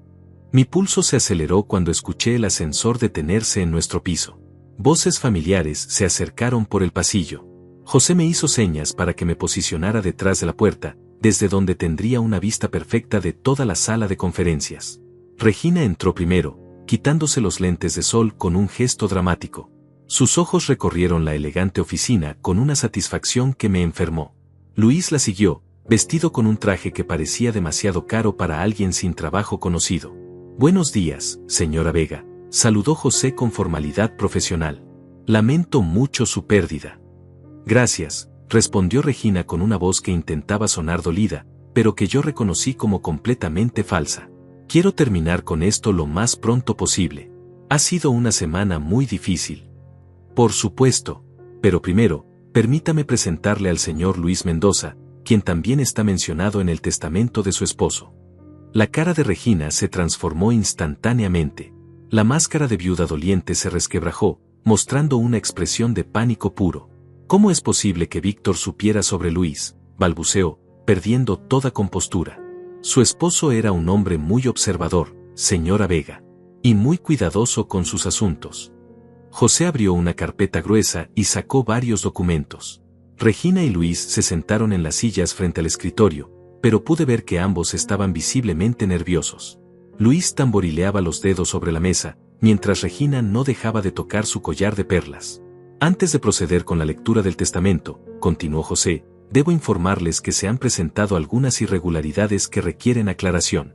Mi pulso se aceleró cuando escuché el ascensor detenerse en nuestro piso. Voces familiares se acercaron por el pasillo. José me hizo señas para que me posicionara detrás de la puerta, desde donde tendría una vista perfecta de toda la sala de conferencias. Regina entró primero, quitándose los lentes de sol con un gesto dramático. Sus ojos recorrieron la elegante oficina con una satisfacción que me enfermó. Luis la siguió, vestido con un traje que parecía demasiado caro para alguien sin trabajo conocido. «Buenos días, señora Vega», saludó José con formalidad profesional. «Lamento mucho su pérdida». «Gracias», respondió Regina con una voz que intentaba sonar dolida, pero que yo reconocí como completamente falsa. «Quiero terminar con esto lo más pronto posible. Ha sido una semana muy difícil». «Por supuesto, pero primero, permítame presentarle al señor Luis Mendoza, quien también está mencionado en el testamento de su esposo». La cara de Regina se transformó instantáneamente. La máscara de viuda doliente se resquebrajó, mostrando una expresión de pánico puro. «¿Cómo es posible que Víctor supiera sobre Luis?», balbuceó, perdiendo toda compostura. «Su esposo era un hombre muy observador, señora Vega, y muy cuidadoso con sus asuntos». José abrió una carpeta gruesa y sacó varios documentos. Regina y Luis se sentaron en las sillas frente al escritorio, pero pude ver que ambos estaban visiblemente nerviosos. Luis tamborileaba los dedos sobre la mesa, mientras Regina no dejaba de tocar su collar de perlas. «Antes de proceder con la lectura del testamento», continuó José, «debo informarles que se han presentado algunas irregularidades que requieren aclaración».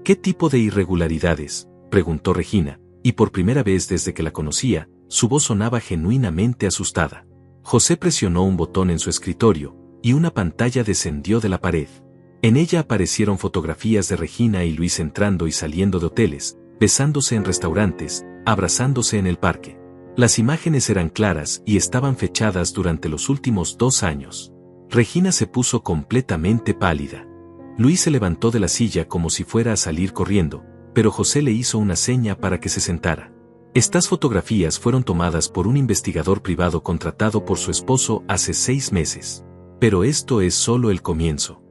«¿Qué tipo de irregularidades?», preguntó Regina, y por primera vez desde que la conocía, su voz sonaba genuinamente asustada. José presionó un botón en su escritorio, y una pantalla descendió de la pared. En ella aparecieron fotografías de Regina y Luis entrando y saliendo de hoteles, besándose en restaurantes, abrazándose en el parque. Las imágenes eran claras y estaban fechadas durante los últimos 2 años. Regina se puso completamente pálida. Luis se levantó de la silla como si fuera a salir corriendo, pero José le hizo una seña para que se sentara. Estas fotografías fueron tomadas por un investigador privado contratado por su esposo hace 6 meses. Pero esto es solo el comienzo.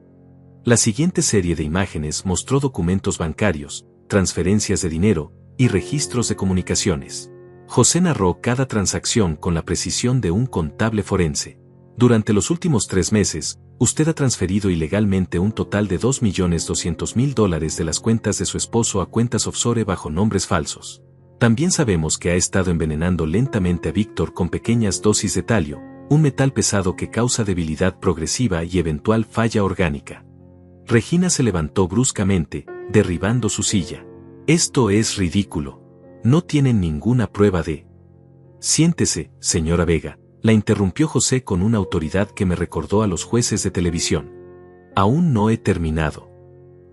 La siguiente serie de imágenes mostró documentos bancarios, transferencias de dinero y registros de comunicaciones. José narró cada transacción con la precisión de un contable forense. «Durante los últimos 3 meses, usted ha transferido ilegalmente un total de $2.200.000 de las cuentas de su esposo a cuentas offshore bajo nombres falsos. También sabemos que ha estado envenenando lentamente a Víctor con pequeñas dosis de talio, un metal pesado que causa debilidad progresiva y eventual falla orgánica». Regina se levantó bruscamente, derribando su silla. «Esto es ridículo. No tienen ninguna prueba de...». «Siéntese, señora Vega», la interrumpió José con una autoridad que me recordó a los jueces de televisión. «Aún no he terminado».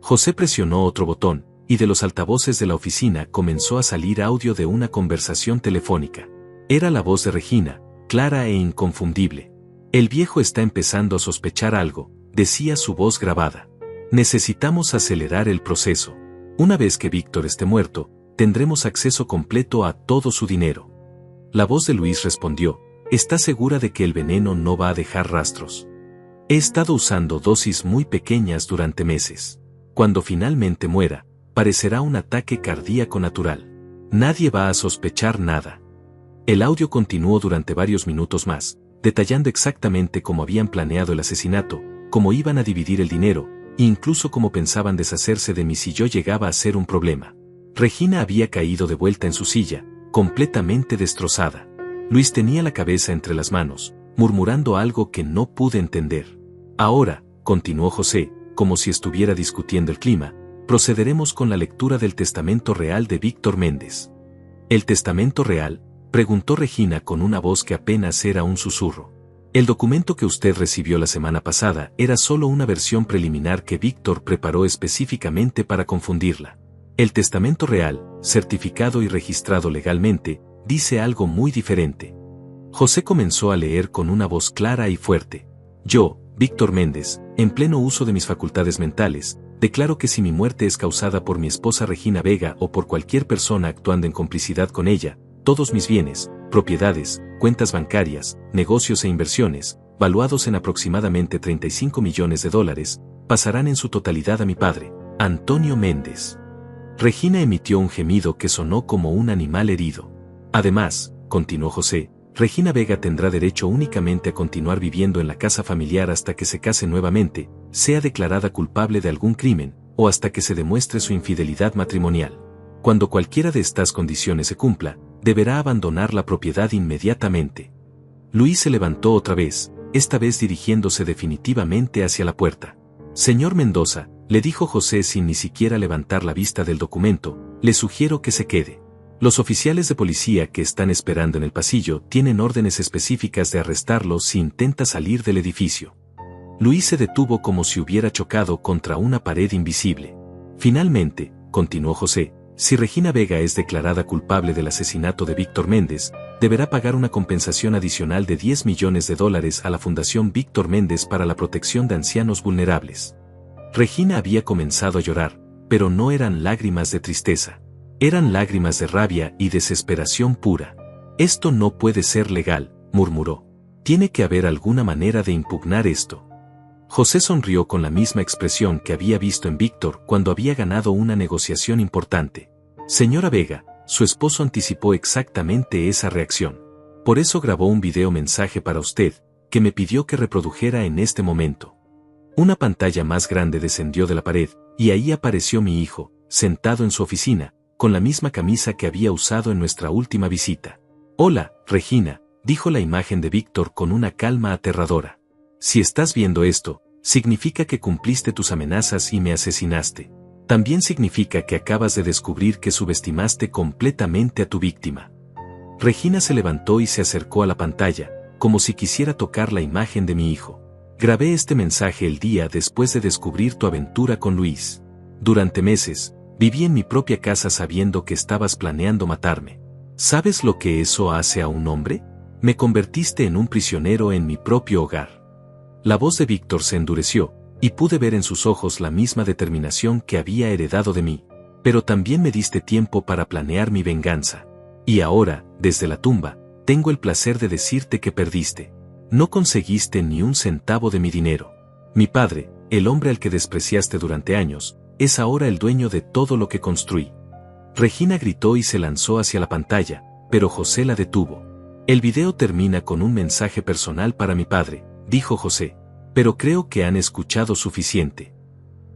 José presionó otro botón, y de los altavoces de la oficina comenzó a salir audio de una conversación telefónica. Era la voz de Regina, clara e inconfundible. «El viejo está empezando a sospechar algo», decía su voz grabada. «Necesitamos acelerar el proceso. Una vez que Víctor esté muerto, tendremos acceso completo a todo su dinero». La voz de Luis respondió: «¿Está segura de que el veneno no va a dejar rastros? He estado usando dosis muy pequeñas durante meses. Cuando finalmente muera, parecerá un ataque cardíaco natural. Nadie va a sospechar nada». El audio continuó durante varios minutos más, detallando exactamente cómo habían planeado el asesinato, cómo iban a dividir el dinero, e incluso cómo pensaban deshacerse de mí si yo llegaba a ser un problema. Regina había caído de vuelta en su silla, completamente destrozada. Luis tenía la cabeza entre las manos, murmurando algo que no pude entender. «Ahora», continuó José, como si estuviera discutiendo el clima, «procederemos con la lectura del testamento real de Víctor Méndez». «¿El testamento real?», preguntó Regina con una voz que apenas era un susurro. El documento que usted recibió la semana pasada era solo una versión preliminar que Víctor preparó específicamente para confundirla. El testamento real, certificado y registrado legalmente, dice algo muy diferente. José comenzó a leer con una voz clara y fuerte. Yo, Víctor Méndez, en pleno uso de mis facultades mentales, declaro que si mi muerte es causada por mi esposa Regina Vega o por cualquier persona actuando en complicidad con ella, todos mis bienes, propiedades, cuentas bancarias, negocios e inversiones, valuados en aproximadamente $35 millones, pasarán en su totalidad a mi padre, Antonio Méndez. Regina emitió un gemido que sonó como un animal herido. Además, continuó José, Regina Vega tendrá derecho únicamente a continuar viviendo en la casa familiar hasta que se case nuevamente, sea declarada culpable de algún crimen, o hasta que se demuestre su infidelidad matrimonial. Cuando cualquiera de estas condiciones se cumpla, deberá abandonar la propiedad inmediatamente. Luis se levantó otra vez, esta vez dirigiéndose definitivamente hacia la puerta. Señor Mendoza, le dijo José sin ni siquiera levantar la vista del documento, le sugiero que se quede. Los oficiales de policía que están esperando en el pasillo tienen órdenes específicas de arrestarlo si intenta salir del edificio. Luis se detuvo como si hubiera chocado contra una pared invisible. Finalmente, continuó José, si Regina Vega es declarada culpable del asesinato de Víctor Méndez, deberá pagar una compensación adicional de $10 millones a la Fundación Víctor Méndez para la protección de ancianos vulnerables. Regina había comenzado a llorar, pero no eran lágrimas de tristeza. Eran lágrimas de rabia y desesperación pura. Esto no puede ser legal, murmuró. Tiene que haber alguna manera de impugnar esto. José sonrió con la misma expresión que había visto en Víctor cuando había ganado una negociación importante. Señora Vega, su esposo anticipó exactamente esa reacción. Por eso grabó un video mensaje para usted, que me pidió que reprodujera en este momento. Una pantalla más grande descendió de la pared, y ahí apareció mi hijo, sentado en su oficina, con la misma camisa que había usado en nuestra última visita. Hola, Regina, dijo la imagen de Víctor con una calma aterradora. Si estás viendo esto, significa que cumpliste tus amenazas y me asesinaste. También significa que acabas de descubrir que subestimaste completamente a tu víctima. Regina se levantó y se acercó a la pantalla, como si quisiera tocar la imagen de mi hijo. Grabé este mensaje el día después de descubrir tu aventura con Luis. Durante meses, viví en mi propia casa sabiendo que estabas planeando matarme. ¿Sabes lo que eso hace a un hombre? Me convertiste en un prisionero en mi propio hogar. La voz de Víctor se endureció, y pude ver en sus ojos la misma determinación que había heredado de mí. Pero también me diste tiempo para planear mi venganza. Y ahora, desde la tumba, tengo el placer de decirte que perdiste. No conseguiste ni un centavo de mi dinero. Mi padre, el hombre al que despreciaste durante años, es ahora el dueño de todo lo que construí. Regina gritó y se lanzó hacia la pantalla, pero José la detuvo. El video termina con un mensaje personal para mi padre, dijo José, pero creo que han escuchado suficiente.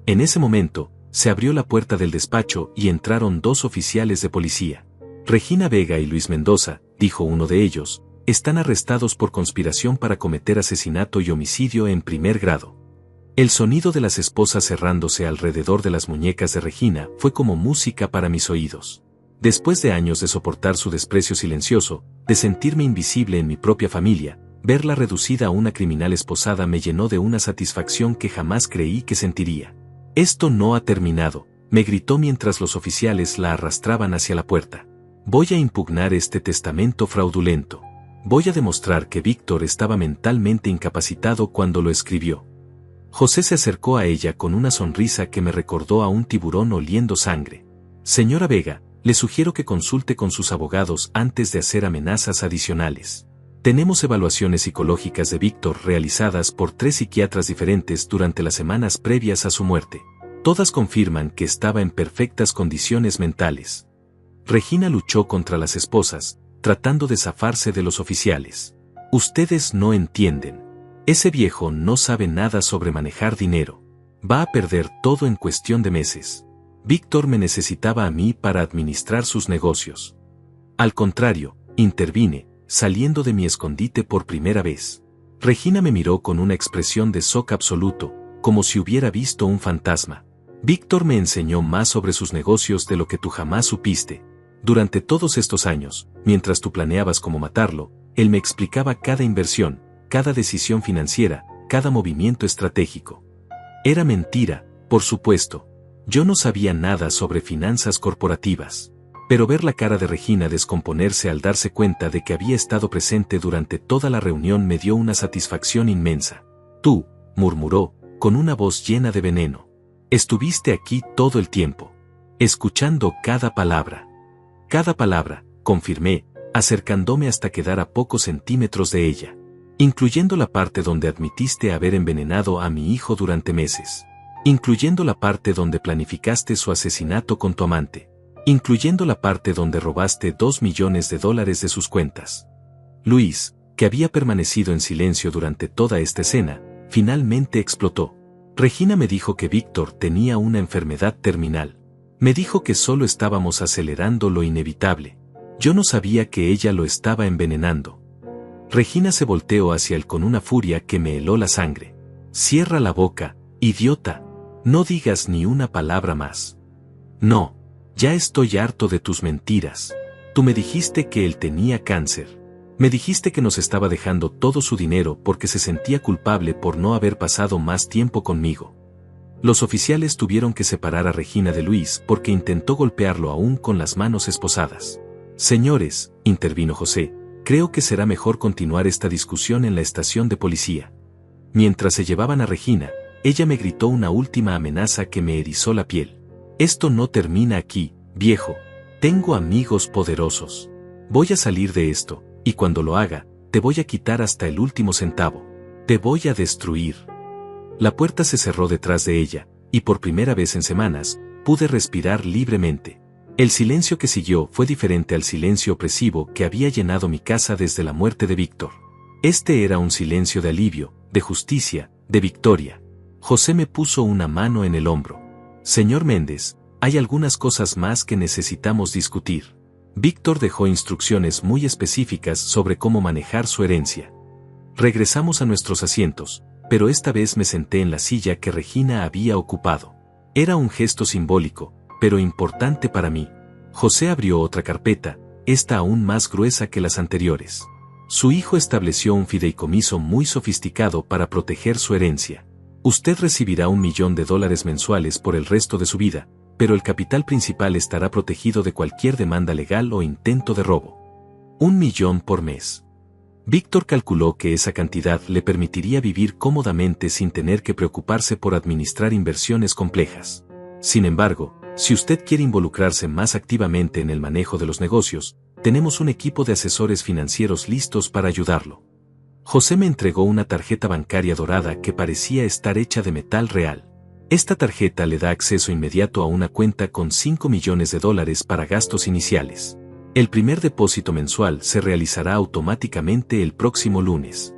En ese momento, se abrió la puerta del despacho y entraron dos oficiales de policía. Regina Vega y Luis Mendoza, dijo uno de ellos, están arrestados por conspiración para cometer asesinato y homicidio en primer grado. El sonido de las esposas cerrándose alrededor de las muñecas de Regina fue como música para mis oídos. Después de años de soportar su desprecio silencioso, de sentirme invisible en mi propia familia, verla reducida a una criminal esposada me llenó de una satisfacción que jamás creí que sentiría. Esto no ha terminado, me gritó mientras los oficiales la arrastraban hacia la puerta. Voy a impugnar este testamento fraudulento. Voy a demostrar que Víctor estaba mentalmente incapacitado cuando lo escribió. José se acercó a ella con una sonrisa que me recordó a un tiburón oliendo sangre. Señora Vega, le sugiero que consulte con sus abogados antes de hacer amenazas adicionales. Tenemos evaluaciones psicológicas de Víctor realizadas por 3 psiquiatras diferentes durante las semanas previas a su muerte. Todas confirman que estaba en perfectas condiciones mentales. Regina luchó contra las esposas, tratando de zafarse de los oficiales. Ustedes no entienden. Ese viejo no sabe nada sobre manejar dinero. Va a perder todo en cuestión de meses. Víctor me necesitaba a mí para administrar sus negocios. Al contrario, intervine, saliendo de mi escondite por primera vez. Regina me miró con una expresión de shock absoluto, como si hubiera visto un fantasma. Víctor me enseñó más sobre sus negocios de lo que tú jamás supiste. Durante todos estos años, mientras tú planeabas cómo matarlo, él me explicaba cada inversión, cada decisión financiera, cada movimiento estratégico. Era mentira, por supuesto. Yo no sabía nada sobre finanzas corporativas. Pero ver la cara de Regina descomponerse al darse cuenta de que había estado presente durante toda la reunión me dio una satisfacción inmensa. Tú, murmuró, con una voz llena de veneno. Estuviste aquí todo el tiempo. Escuchando cada palabra. Cada palabra, confirmé, acercándome hasta quedar a pocos centímetros de ella. Incluyendo la parte donde admitiste haber envenenado a mi hijo durante meses. Incluyendo la parte donde planificaste su asesinato con tu amante. Incluyendo la parte donde robaste $2 millones de sus cuentas. Luis, que había permanecido en silencio durante toda esta escena, finalmente explotó. Regina me dijo que Víctor tenía una enfermedad terminal. Me dijo que solo estábamos acelerando lo inevitable. Yo no sabía que ella lo estaba envenenando. Regina se volteó hacia él con una furia que me heló la sangre. Cierra la boca, idiota. No digas ni una palabra más. No. Ya estoy harto de tus mentiras. Tú me dijiste que él tenía cáncer. Me dijiste que nos estaba dejando todo su dinero porque se sentía culpable por no haber pasado más tiempo conmigo. Los oficiales tuvieron que separar a Regina de Luis porque intentó golpearlo aún con las manos esposadas. Señores, intervino José, creo que será mejor continuar esta discusión en la estación de policía. Mientras se llevaban a Regina, ella me gritó una última amenaza que me erizó la piel. Esto no termina aquí, viejo. Tengo amigos poderosos. Voy a salir de esto, y cuando lo haga, te voy a quitar hasta el último centavo. Te voy a destruir. La puerta se cerró detrás de ella, y por primera vez en semanas, pude respirar libremente. El silencio que siguió fue diferente al silencio opresivo que había llenado mi casa desde la muerte de Víctor. Este era un silencio de alivio, de justicia, de victoria. José me puso una mano en el hombro. Señor Méndez, hay algunas cosas más que necesitamos discutir. Víctor dejó instrucciones muy específicas sobre cómo manejar su herencia. Regresamos a nuestros asientos, pero esta vez me senté en la silla que Regina había ocupado. Era un gesto simbólico, pero importante para mí. José abrió otra carpeta, esta aún más gruesa que las anteriores. Su hijo estableció un fideicomiso muy sofisticado para proteger su herencia. Usted recibirá $1 millón mensuales por el resto de su vida, pero el capital principal estará protegido de cualquier demanda legal o intento de robo. $1 millón por mes. Víctor calculó que esa cantidad le permitiría vivir cómodamente sin tener que preocuparse por administrar inversiones complejas. Sin embargo, si usted quiere involucrarse más activamente en el manejo de los negocios, tenemos un equipo de asesores financieros listos para ayudarlo. José me entregó una tarjeta bancaria dorada que parecía estar hecha de metal real. Esta tarjeta le da acceso inmediato a una cuenta con $5 millones para gastos iniciales. El primer depósito mensual se realizará automáticamente el próximo lunes.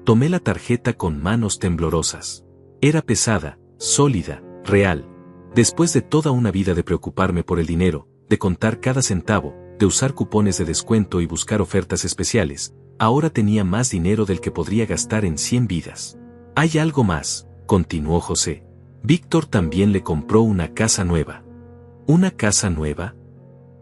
Tomé la tarjeta con manos temblorosas. Era pesada, sólida, real. Después de toda una vida de preocuparme por el dinero, de contar cada centavo, de usar cupones de descuento y buscar ofertas especiales, ahora tenía más dinero del que podría gastar en 100 vidas. Hay algo más, continuó José. Víctor también le compró una casa nueva. ¿Una casa nueva?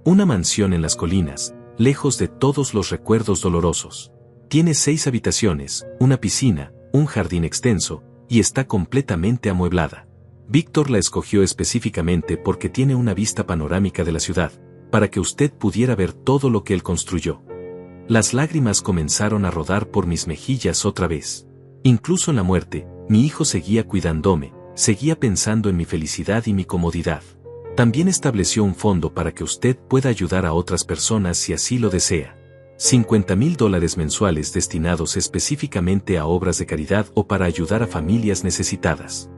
Una mansión en las colinas, lejos de todos los recuerdos dolorosos. Tiene 6 habitaciones, una piscina, un jardín extenso, y está completamente amueblada. Víctor la escogió específicamente porque tiene una vista panorámica de la ciudad, para que usted pudiera ver todo lo que él construyó. Las lágrimas comenzaron a rodar por mis mejillas otra vez. Incluso en la muerte, mi hijo seguía cuidándome, seguía pensando en mi felicidad y mi comodidad. También estableció un fondo para que usted pueda ayudar a otras personas si así lo desea. $50,000 mensuales destinados específicamente a obras de caridad o para ayudar a familias necesitadas.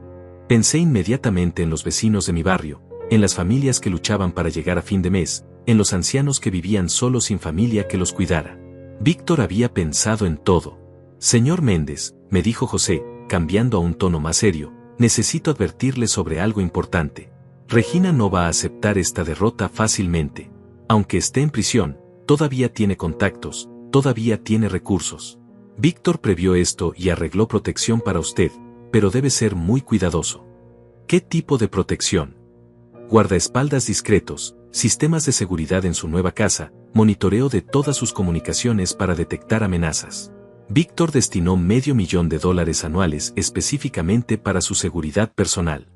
Pensé inmediatamente en los vecinos de mi barrio, en las familias que luchaban para llegar a fin de mes, en los ancianos que vivían solos sin familia que los cuidara. Víctor había pensado en todo. Señor Méndez, me dijo José, cambiando a un tono más serio, necesito advertirle sobre algo importante. Regina no va a aceptar esta derrota fácilmente. Aunque esté en prisión, todavía tiene contactos, todavía tiene recursos. Víctor previó esto y arregló protección para usted, pero debe ser muy cuidadoso. ¿Qué tipo de protección? Guardaespaldas discretos, sistemas de seguridad en su nueva casa, monitoreo de todas sus comunicaciones para detectar amenazas. Víctor destinó $500,000 anuales específicamente para su seguridad personal.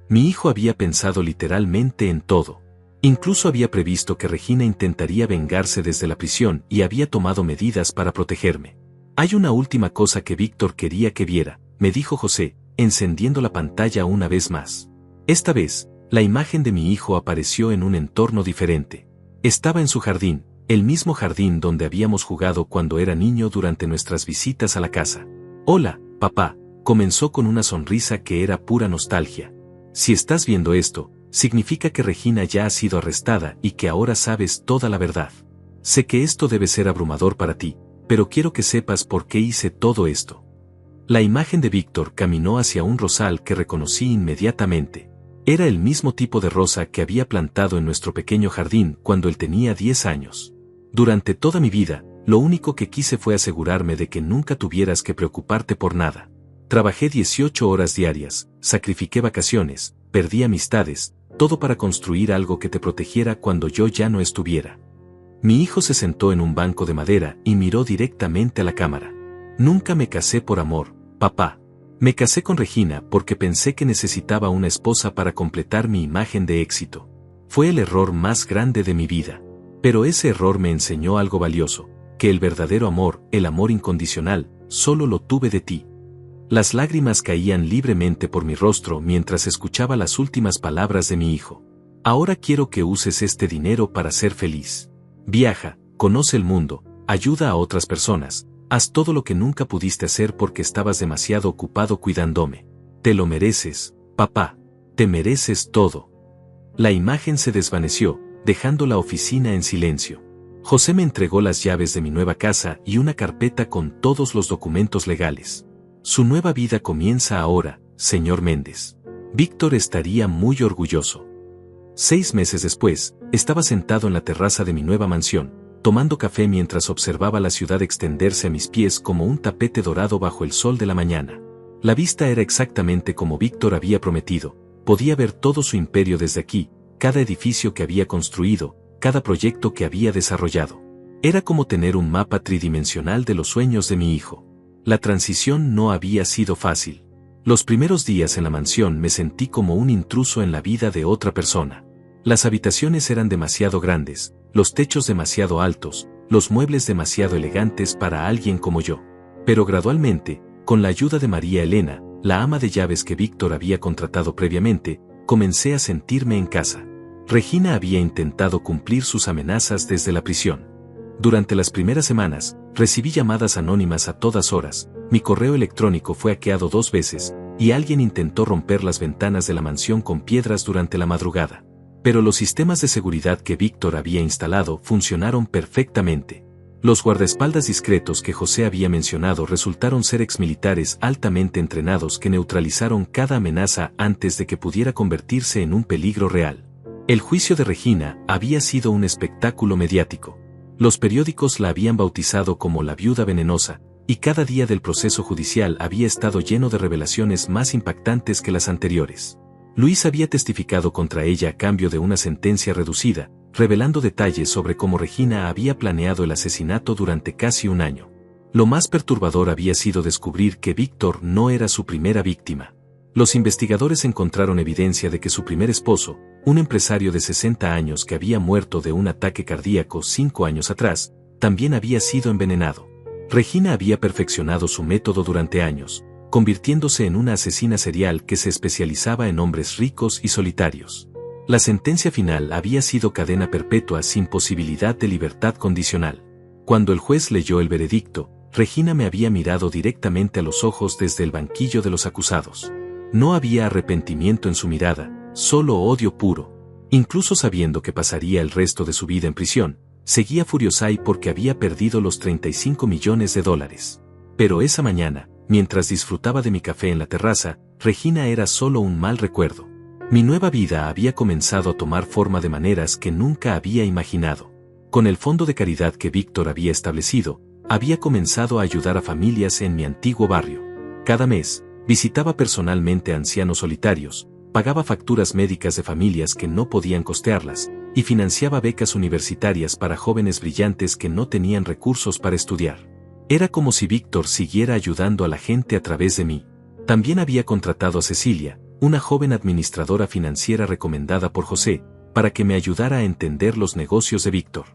Mi hijo había pensado literalmente en todo. Incluso había previsto que Regina intentaría vengarse desde la prisión y había tomado medidas para protegerme. Hay una última cosa que Víctor quería que viera, me dijo José, encendiendo la pantalla una vez más. Esta vez, la imagen de mi hijo apareció en un entorno diferente. Estaba en su jardín, el mismo jardín donde habíamos jugado cuando era niño durante nuestras visitas a la casa. Hola, papá, comenzó con una sonrisa que era pura nostalgia. Si estás viendo esto, significa que Regina ya ha sido arrestada y que ahora sabes toda la verdad. Sé que esto debe ser abrumador para ti, pero quiero que sepas por qué hice todo esto. La imagen de Víctor caminó hacia un rosal que reconocí inmediatamente. Era el mismo tipo de rosa que había plantado en nuestro pequeño jardín cuando él tenía 10 años. Durante toda mi vida, lo único que quise fue asegurarme de que nunca tuvieras que preocuparte por nada. Trabajé 18 horas diarias, sacrifiqué vacaciones, perdí amistades, todo para construir algo que te protegiera cuando yo ya no estuviera. Mi hijo se sentó en un banco de madera y miró directamente a la cámara. Nunca me casé por amor, papá. Me casé con Regina porque pensé que necesitaba una esposa para completar mi imagen de éxito. Fue el error más grande de mi vida. Pero ese error me enseñó algo valioso, que el verdadero amor, el amor incondicional, solo lo tuve de ti. Las lágrimas caían libremente por mi rostro mientras escuchaba las últimas palabras de mi hijo. Ahora quiero que uses este dinero para ser feliz. Viaja, conoce el mundo, ayuda a otras personas, haz todo lo que nunca pudiste hacer porque estabas demasiado ocupado cuidándome. Te lo mereces, papá. Te mereces todo. La imagen se desvaneció, dejando la oficina en silencio. José me entregó las llaves de mi nueva casa y una carpeta con todos los documentos legales. Su nueva vida comienza ahora, señor Méndez. Víctor estaría muy orgulloso. 6 meses después, estaba sentado en la terraza de mi nueva mansión, tomando café mientras observaba la ciudad extenderse a mis pies como un tapete dorado bajo el sol de la mañana. La vista era exactamente como Víctor había prometido, podía ver todo su imperio desde aquí, cada edificio que había construido, cada proyecto que había desarrollado. Era como tener un mapa tridimensional de los sueños de mi hijo. La transición no había sido fácil. Los primeros días en la mansión me sentí como un intruso en la vida de otra persona. Las habitaciones eran demasiado grandes, los techos demasiado altos, los muebles demasiado elegantes para alguien como yo. Pero gradualmente, con la ayuda de María Elena, la ama de llaves que Víctor había contratado previamente, comencé a sentirme en casa. Regina había intentado cumplir sus amenazas desde la prisión. Durante las primeras semanas, recibí llamadas anónimas a todas horas, mi correo electrónico fue hackeado 2 veces, y alguien intentó romper las ventanas de la mansión con piedras durante la madrugada. Pero los sistemas de seguridad que Víctor había instalado funcionaron perfectamente. Los guardaespaldas discretos que José había mencionado resultaron ser exmilitares altamente entrenados que neutralizaron cada amenaza antes de que pudiera convertirse en un peligro real. El juicio de Regina había sido un espectáculo mediático. Los periódicos la habían bautizado como la viuda venenosa, y cada día del proceso judicial había estado lleno de revelaciones más impactantes que las anteriores. Luis había testificado contra ella a cambio de una sentencia reducida, revelando detalles sobre cómo Regina había planeado el asesinato durante casi un año. Lo más perturbador había sido descubrir que Víctor no era su primera víctima. Los investigadores encontraron evidencia de que su primer esposo, un empresario de 60 años que había muerto de un ataque cardíaco 5 años atrás, también había sido envenenado. Regina había perfeccionado su método durante años, convirtiéndose en una asesina serial que se especializaba en hombres ricos y solitarios. La sentencia final había sido cadena perpetua sin posibilidad de libertad condicional. Cuando el juez leyó el veredicto, Regina me había mirado directamente a los ojos desde el banquillo de los acusados. No había arrepentimiento en su mirada, solo odio puro. Incluso sabiendo que pasaría el resto de su vida en prisión, seguía furiosa porque había perdido los $35 millones. Pero esa mañana, mientras disfrutaba de mi café en la terraza, Regina era solo un mal recuerdo. Mi nueva vida había comenzado a tomar forma de maneras que nunca había imaginado. Con el fondo de caridad que Víctor había establecido, había comenzado a ayudar a familias en mi antiguo barrio. Cada mes, visitaba personalmente a ancianos solitarios, pagaba facturas médicas de familias que no podían costearlas, y financiaba becas universitarias para jóvenes brillantes que no tenían recursos para estudiar. Era como si Víctor siguiera ayudando a la gente a través de mí. También había contratado a Cecilia, una joven administradora financiera recomendada por José, para que me ayudara a entender los negocios de Víctor.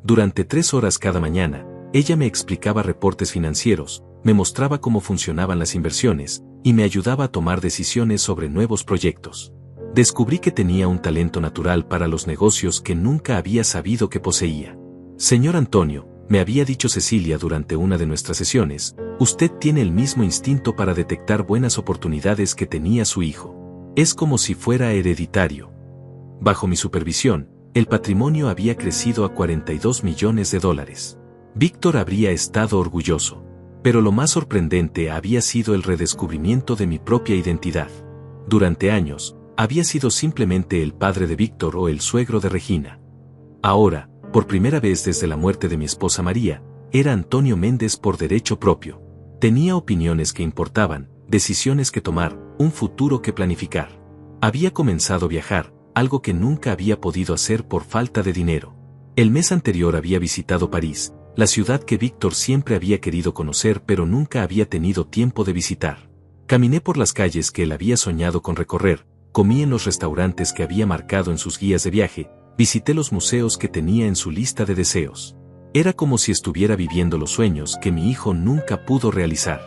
Durante 3 horas cada mañana, ella me explicaba reportes financieros, me mostraba cómo funcionaban las inversiones, y me ayudaba a tomar decisiones sobre nuevos proyectos. Descubrí que tenía un talento natural para los negocios que nunca había sabido que poseía. Señor Antonio, me había dicho Cecilia durante una de nuestras sesiones, usted tiene el mismo instinto para detectar buenas oportunidades que tenía su hijo. Es como si fuera hereditario. Bajo mi supervisión, el patrimonio había crecido a $42 millones. Víctor habría estado orgulloso. Pero lo más sorprendente había sido el redescubrimiento de mi propia identidad. Durante años, había sido simplemente el padre de Víctor o el suegro de Regina. Ahora, por primera vez desde la muerte de mi esposa María, era Antonio Méndez por derecho propio. Tenía opiniones que importaban, decisiones que tomar, un futuro que planificar. Había comenzado a viajar, algo que nunca había podido hacer por falta de dinero. El mes anterior había visitado París, la ciudad que Víctor siempre había querido conocer pero nunca había tenido tiempo de visitar. Caminé por las calles que él había soñado con recorrer, comí en los restaurantes que había marcado en sus guías de viaje, visité los museos que tenía en su lista de deseos. Era como si estuviera viviendo los sueños que mi hijo nunca pudo realizar.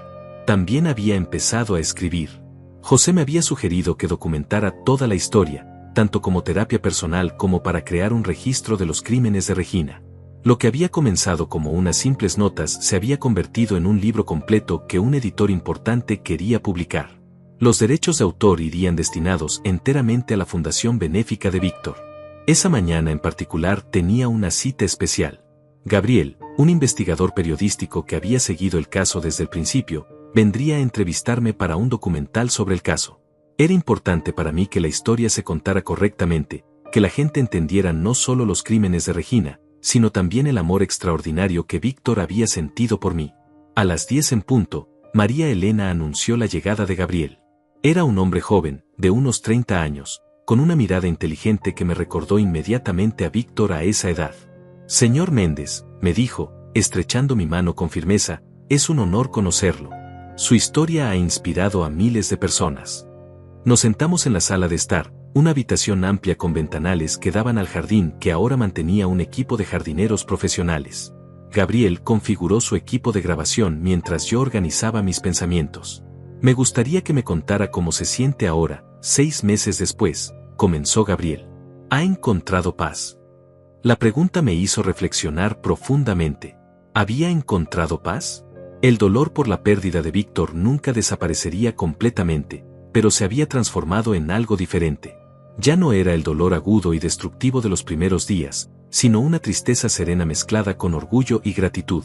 También había empezado a escribir. José me había sugerido que documentara toda la historia, tanto como terapia personal como para crear un registro de los crímenes de Regina. Lo que había comenzado como unas simples notas se había convertido en un libro completo que un editor importante quería publicar. Los derechos de autor irían destinados enteramente a la Fundación Benéfica de Víctor. Esa mañana en particular tenía una cita especial. Gabriel, un investigador periodístico que había seguido el caso desde el principio, vendría a entrevistarme para un documental sobre el caso. Era importante para mí que la historia se contara correctamente, que la gente entendiera no solo los crímenes de Regina, sino también el amor extraordinario que Víctor había sentido por mí. A las 10 en punto, María Elena anunció la llegada de Gabriel. Era un hombre joven, de unos 30 años, con una mirada inteligente que me recordó inmediatamente a Víctor a esa edad. Señor Méndez, me dijo, estrechando mi mano con firmeza, es un honor conocerlo. Su historia ha inspirado a miles de personas. Nos sentamos en la sala de estar, una habitación amplia con ventanales que daban al jardín que ahora mantenía un equipo de jardineros profesionales. Gabriel configuró su equipo de grabación mientras yo organizaba mis pensamientos. Me gustaría que me contara cómo se siente ahora, 6 meses después, comenzó Gabriel. ¿Ha encontrado paz? La pregunta me hizo reflexionar profundamente. ¿Había encontrado paz? El dolor por la pérdida de Víctor nunca desaparecería completamente, pero se había transformado en algo diferente. Ya no era el dolor agudo y destructivo de los primeros días, sino una tristeza serena mezclada con orgullo y gratitud.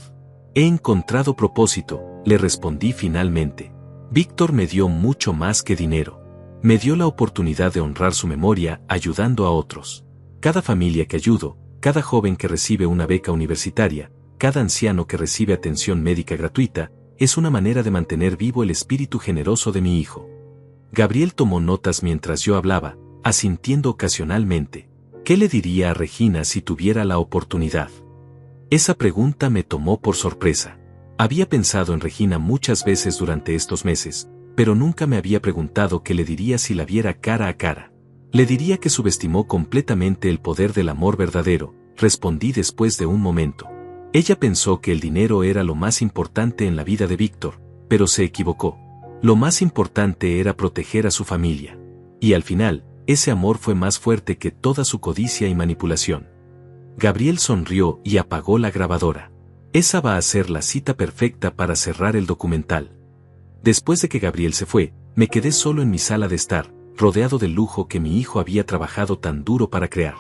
He encontrado propósito, le respondí finalmente. Víctor me dio mucho más que dinero. Me dio la oportunidad de honrar su memoria ayudando a otros. Cada familia que ayudo, cada joven que recibe una beca universitaria, cada anciano que recibe atención médica gratuita, es una manera de mantener vivo el espíritu generoso de mi hijo. Gabriel tomó notas mientras yo hablaba, asintiendo ocasionalmente. ¿Qué le diría a Regina si tuviera la oportunidad? Esa pregunta me tomó por sorpresa. Había pensado en Regina muchas veces durante estos meses, pero nunca me había preguntado qué le diría si la viera cara a cara. Le diría que subestimó completamente el poder del amor verdadero, respondí después de un momento. Ella pensó que el dinero era lo más importante en la vida de Víctor, pero se equivocó. Lo más importante era proteger a su familia. Y al final, ese amor fue más fuerte que toda su codicia y manipulación. Gabriel sonrió y apagó la grabadora. Esa va a ser la cita perfecta para cerrar el documental. Después de que Gabriel se fue, me quedé solo en mi sala de estar, rodeado del lujo que mi hijo había trabajado tan duro para crear.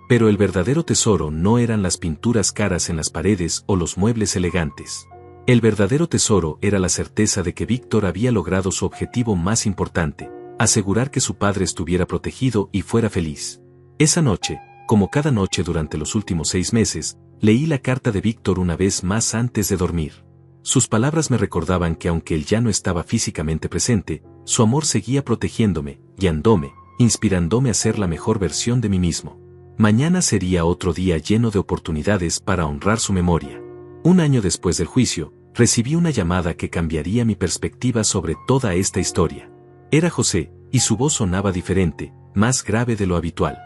Pero el verdadero tesoro no eran las pinturas caras en las paredes o los muebles elegantes. El verdadero tesoro era la certeza de que Víctor había logrado su objetivo más importante, asegurar que su padre estuviera protegido y fuera feliz. Esa noche, como cada noche durante los últimos 6 meses, leí la carta de Víctor una vez más antes de dormir. Sus palabras me recordaban que aunque él ya no estaba físicamente presente, su amor seguía protegiéndome, guiándome, inspirándome a ser la mejor versión de mí mismo. Mañana sería otro día lleno de oportunidades para honrar su memoria. Un año después del juicio, recibí una llamada que cambiaría mi perspectiva sobre toda esta historia. Era José, y su voz sonaba diferente, más grave de lo habitual.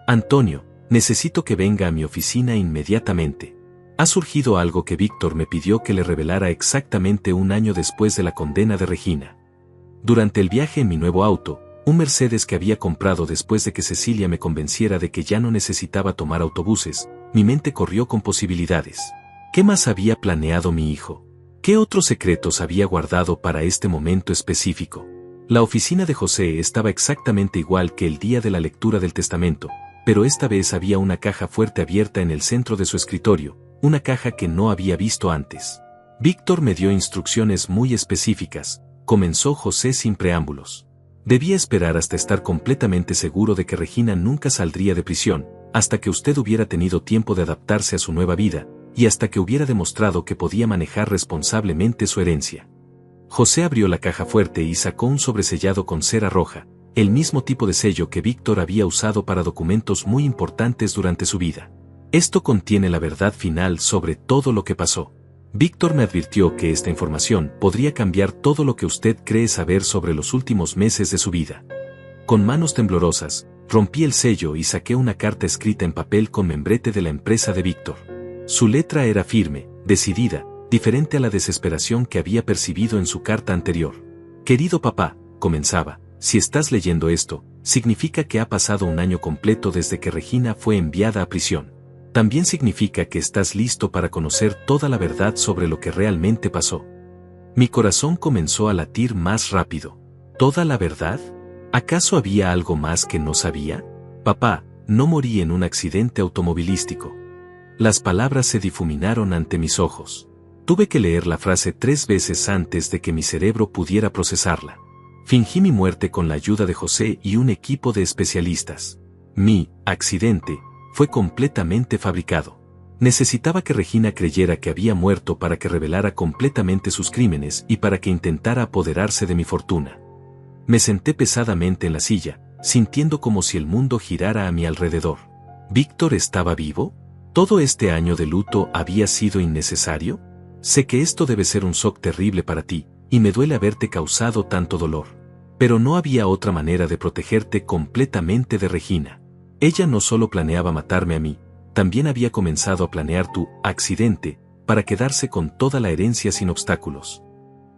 Antonio, necesito que venga a mi oficina inmediatamente. Ha surgido algo que Víctor me pidió que le revelara exactamente un año después de la condena de Regina. Durante el viaje en mi nuevo auto, un Mercedes que había comprado después de que Cecilia me convenciera de que ya no necesitaba tomar autobuses, mi mente corrió con posibilidades. ¿Qué más había planeado mi hijo? ¿Qué otros secretos había guardado para este momento específico? La oficina de José estaba exactamente igual que el día de la lectura del testamento, pero esta vez había una caja fuerte abierta en el centro de su escritorio, una caja que no había visto antes. Víctor me dio instrucciones muy específicas, comenzó José sin preámbulos. Debía esperar hasta estar completamente seguro de que Regina nunca saldría de prisión, hasta que usted hubiera tenido tiempo de adaptarse a su nueva vida, y hasta que hubiera demostrado que podía manejar responsablemente su herencia. José abrió la caja fuerte y sacó un sobresellado con cera roja, el mismo tipo de sello que Víctor había usado para documentos muy importantes durante su vida. Esto contiene la verdad final sobre todo lo que pasó. Víctor me advirtió que esta información podría cambiar todo lo que usted cree saber sobre los últimos meses de su vida. Con manos temblorosas, rompí el sello y saqué una carta escrita en papel con membrete de la empresa de Víctor. Su letra era firme, decidida, diferente a la desesperación que había percibido en su carta anterior. Querido papá, comenzaba, si estás leyendo esto, significa que ha pasado un año completo desde que Regina fue enviada a prisión. También significa que estás listo para conocer toda la verdad sobre lo que realmente pasó. Mi corazón comenzó a latir más rápido. ¿Toda la verdad? ¿Acaso había algo más que no sabía? Papá, no morí en un accidente automovilístico. Las palabras se difuminaron ante mis ojos. Tuve que leer la frase 3 veces antes de que mi cerebro pudiera procesarla. Fingí mi muerte con la ayuda de José y un equipo de especialistas. Mi accidente fue completamente fabricado. Necesitaba que Regina creyera que había muerto para que revelara completamente sus crímenes y para que intentara apoderarse de mi fortuna. Me senté pesadamente en la silla, sintiendo como si el mundo girara a mi alrededor. ¿Víctor estaba vivo? ¿Todo este año de luto había sido innecesario? Sé que esto debe ser un shock terrible para ti, y me duele haberte causado tanto dolor. Pero no había otra manera de protegerte completamente de Regina. Ella no solo planeaba matarme a mí, también había comenzado a planear tu accidente, para quedarse con toda la herencia sin obstáculos.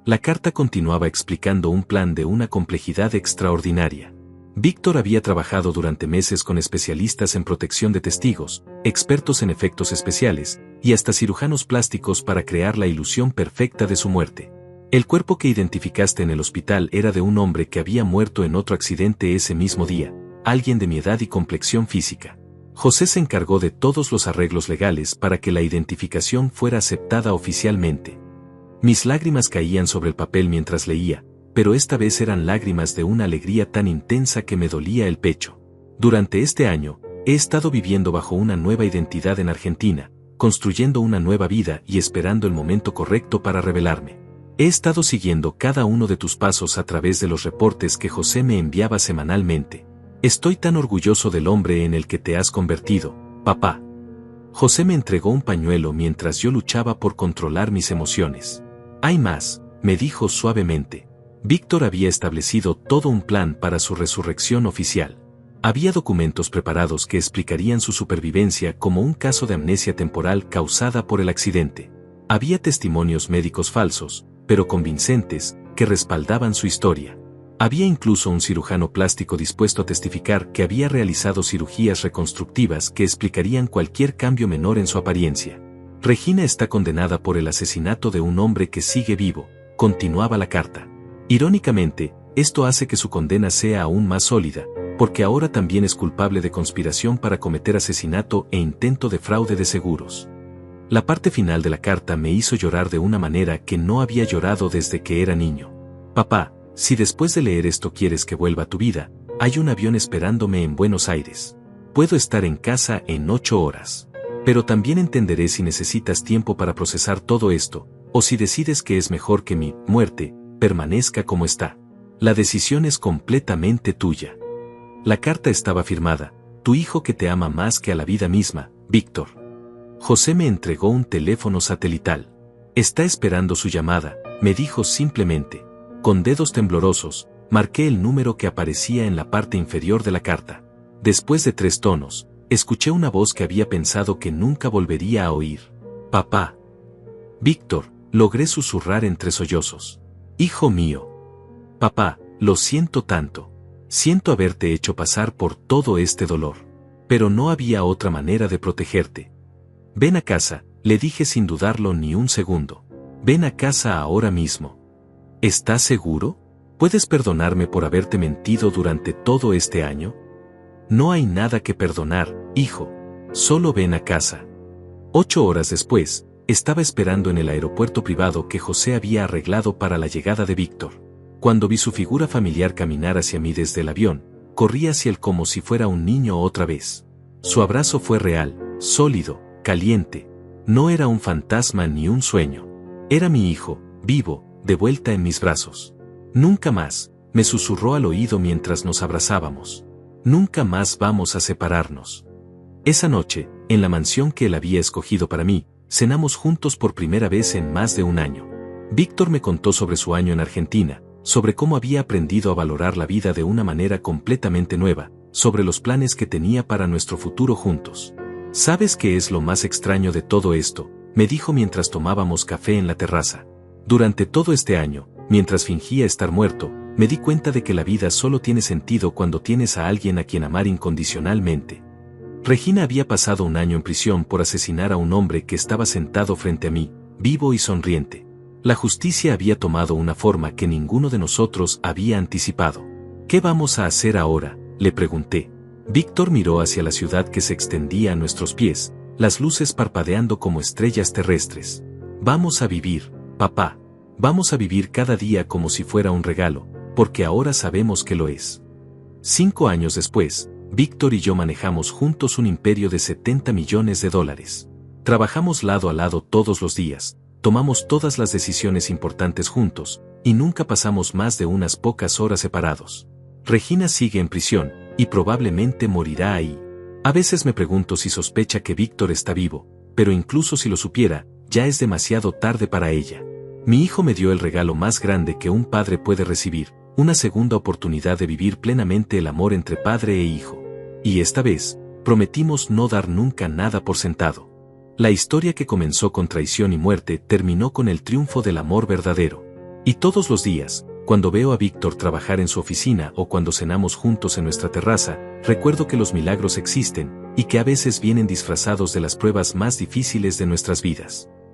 La carta continuaba explicando un plan de una complejidad extraordinaria. Víctor había trabajado durante meses con especialistas en protección de testigos, expertos en efectos especiales, y hasta cirujanos plásticos para crear la ilusión perfecta de su muerte. El cuerpo que identificaste en el hospital era de un hombre que había muerto en otro accidente ese mismo día, alguien de mi edad y complexión física. José se encargó de todos los arreglos legales para que la identificación fuera aceptada oficialmente. Mis lágrimas caían sobre el papel mientras leía, pero esta vez eran lágrimas de una alegría tan intensa que me dolía el pecho. Durante este año, he estado viviendo bajo una nueva identidad en Argentina, construyendo una nueva vida y esperando el momento correcto para revelarme. He estado siguiendo cada uno de tus pasos a través de los reportes que José me enviaba semanalmente. Estoy tan orgulloso del hombre en el que te has convertido, papá. José me entregó un pañuelo mientras yo luchaba por controlar mis emociones. Hay más, me dijo suavemente. Víctor había establecido todo un plan para su resurrección oficial. Había documentos preparados que explicarían su supervivencia como un caso de amnesia temporal causada por el accidente. Había testimonios médicos falsos, pero convincentes, que respaldaban su historia. Había incluso un cirujano plástico dispuesto a testificar que había realizado cirugías reconstructivas que explicarían cualquier cambio menor en su apariencia. Regina está condenada por el asesinato de un hombre que sigue vivo, continuaba la carta. Irónicamente, esto hace que su condena sea aún más sólida, porque ahora también es culpable de conspiración para cometer asesinato e intento de fraude de seguros. La parte final de la carta me hizo llorar de una manera que no había llorado desde que era niño. Papá, si después de leer esto quieres que vuelva a tu vida, hay un avión esperándome en Buenos Aires. Puedo estar en casa en 8 horas. Pero también entenderé si necesitas tiempo para procesar todo esto, o si decides que es mejor que mi muerte permanezca como está. La decisión es completamente tuya. La carta estaba firmada, tu hijo que te ama más que a la vida misma, Víctor. José me entregó un teléfono satelital. Está esperando su llamada, me dijo simplemente. Con dedos temblorosos, marqué el número que aparecía en la parte inferior de la carta. Después de 3 tonos, escuché una voz que había pensado que nunca volvería a oír. Papá. Víctor, logré susurrar entre sollozos. Hijo mío. Papá, lo siento tanto. Siento haberte hecho pasar por todo este dolor. Pero no había otra manera de protegerte. Ven a casa, le dije sin dudarlo ni un segundo. Ven a casa ahora mismo. ¿Estás seguro? ¿Puedes perdonarme por haberte mentido durante todo este año? No hay nada que perdonar, hijo. Solo ven a casa. 8 horas después, estaba esperando en el aeropuerto privado que José había arreglado para la llegada de Víctor. Cuando vi su figura familiar caminar hacia mí desde el avión, corrí hacia él como si fuera un niño otra vez. Su abrazo fue real, sólido, caliente. No era un fantasma ni un sueño. Era mi hijo, vivo, de vuelta en mis brazos. Nunca más, me susurró al oído mientras nos abrazábamos. Nunca más vamos a separarnos. Esa noche, en la mansión que él había escogido para mí, cenamos juntos por primera vez en más de un año. Víctor me contó sobre su año en Argentina, sobre cómo había aprendido a valorar la vida de una manera completamente nueva, sobre los planes que tenía para nuestro futuro juntos. ¿Sabes qué es lo más extraño de todo esto?, me dijo mientras tomábamos café en la terraza. Durante todo este año, mientras fingía estar muerto, me di cuenta de que la vida solo tiene sentido cuando tienes a alguien a quien amar incondicionalmente. Regina había pasado un año en prisión por asesinar a un hombre que estaba sentado frente a mí, vivo y sonriente. La justicia había tomado una forma que ninguno de nosotros había anticipado. ¿Qué vamos a hacer ahora?, le pregunté. Víctor miró hacia la ciudad que se extendía a nuestros pies, las luces parpadeando como estrellas terrestres. Vamos a vivir, papá. Vamos a vivir cada día como si fuera un regalo, porque ahora sabemos que lo es. 5 años después, Víctor y yo manejamos juntos un imperio de $70 millones. Trabajamos lado a lado todos los días, tomamos todas las decisiones importantes juntos, y nunca pasamos más de unas pocas horas separados. Regina sigue en prisión, y probablemente morirá ahí. A veces me pregunto si sospecha que Víctor está vivo, pero incluso si lo supiera, ya es demasiado tarde para ella. Mi hijo me dio el regalo más grande que un padre puede recibir, una segunda oportunidad de vivir plenamente el amor entre padre e hijo. Y esta vez, prometimos no dar nunca nada por sentado. La historia que comenzó con traición y muerte terminó con el triunfo del amor verdadero. Y todos los días, cuando veo a Víctor trabajar en su oficina o cuando cenamos juntos en nuestra terraza, recuerdo que los milagros existen, y que a veces vienen disfrazados de las pruebas más difíciles de nuestras vidas.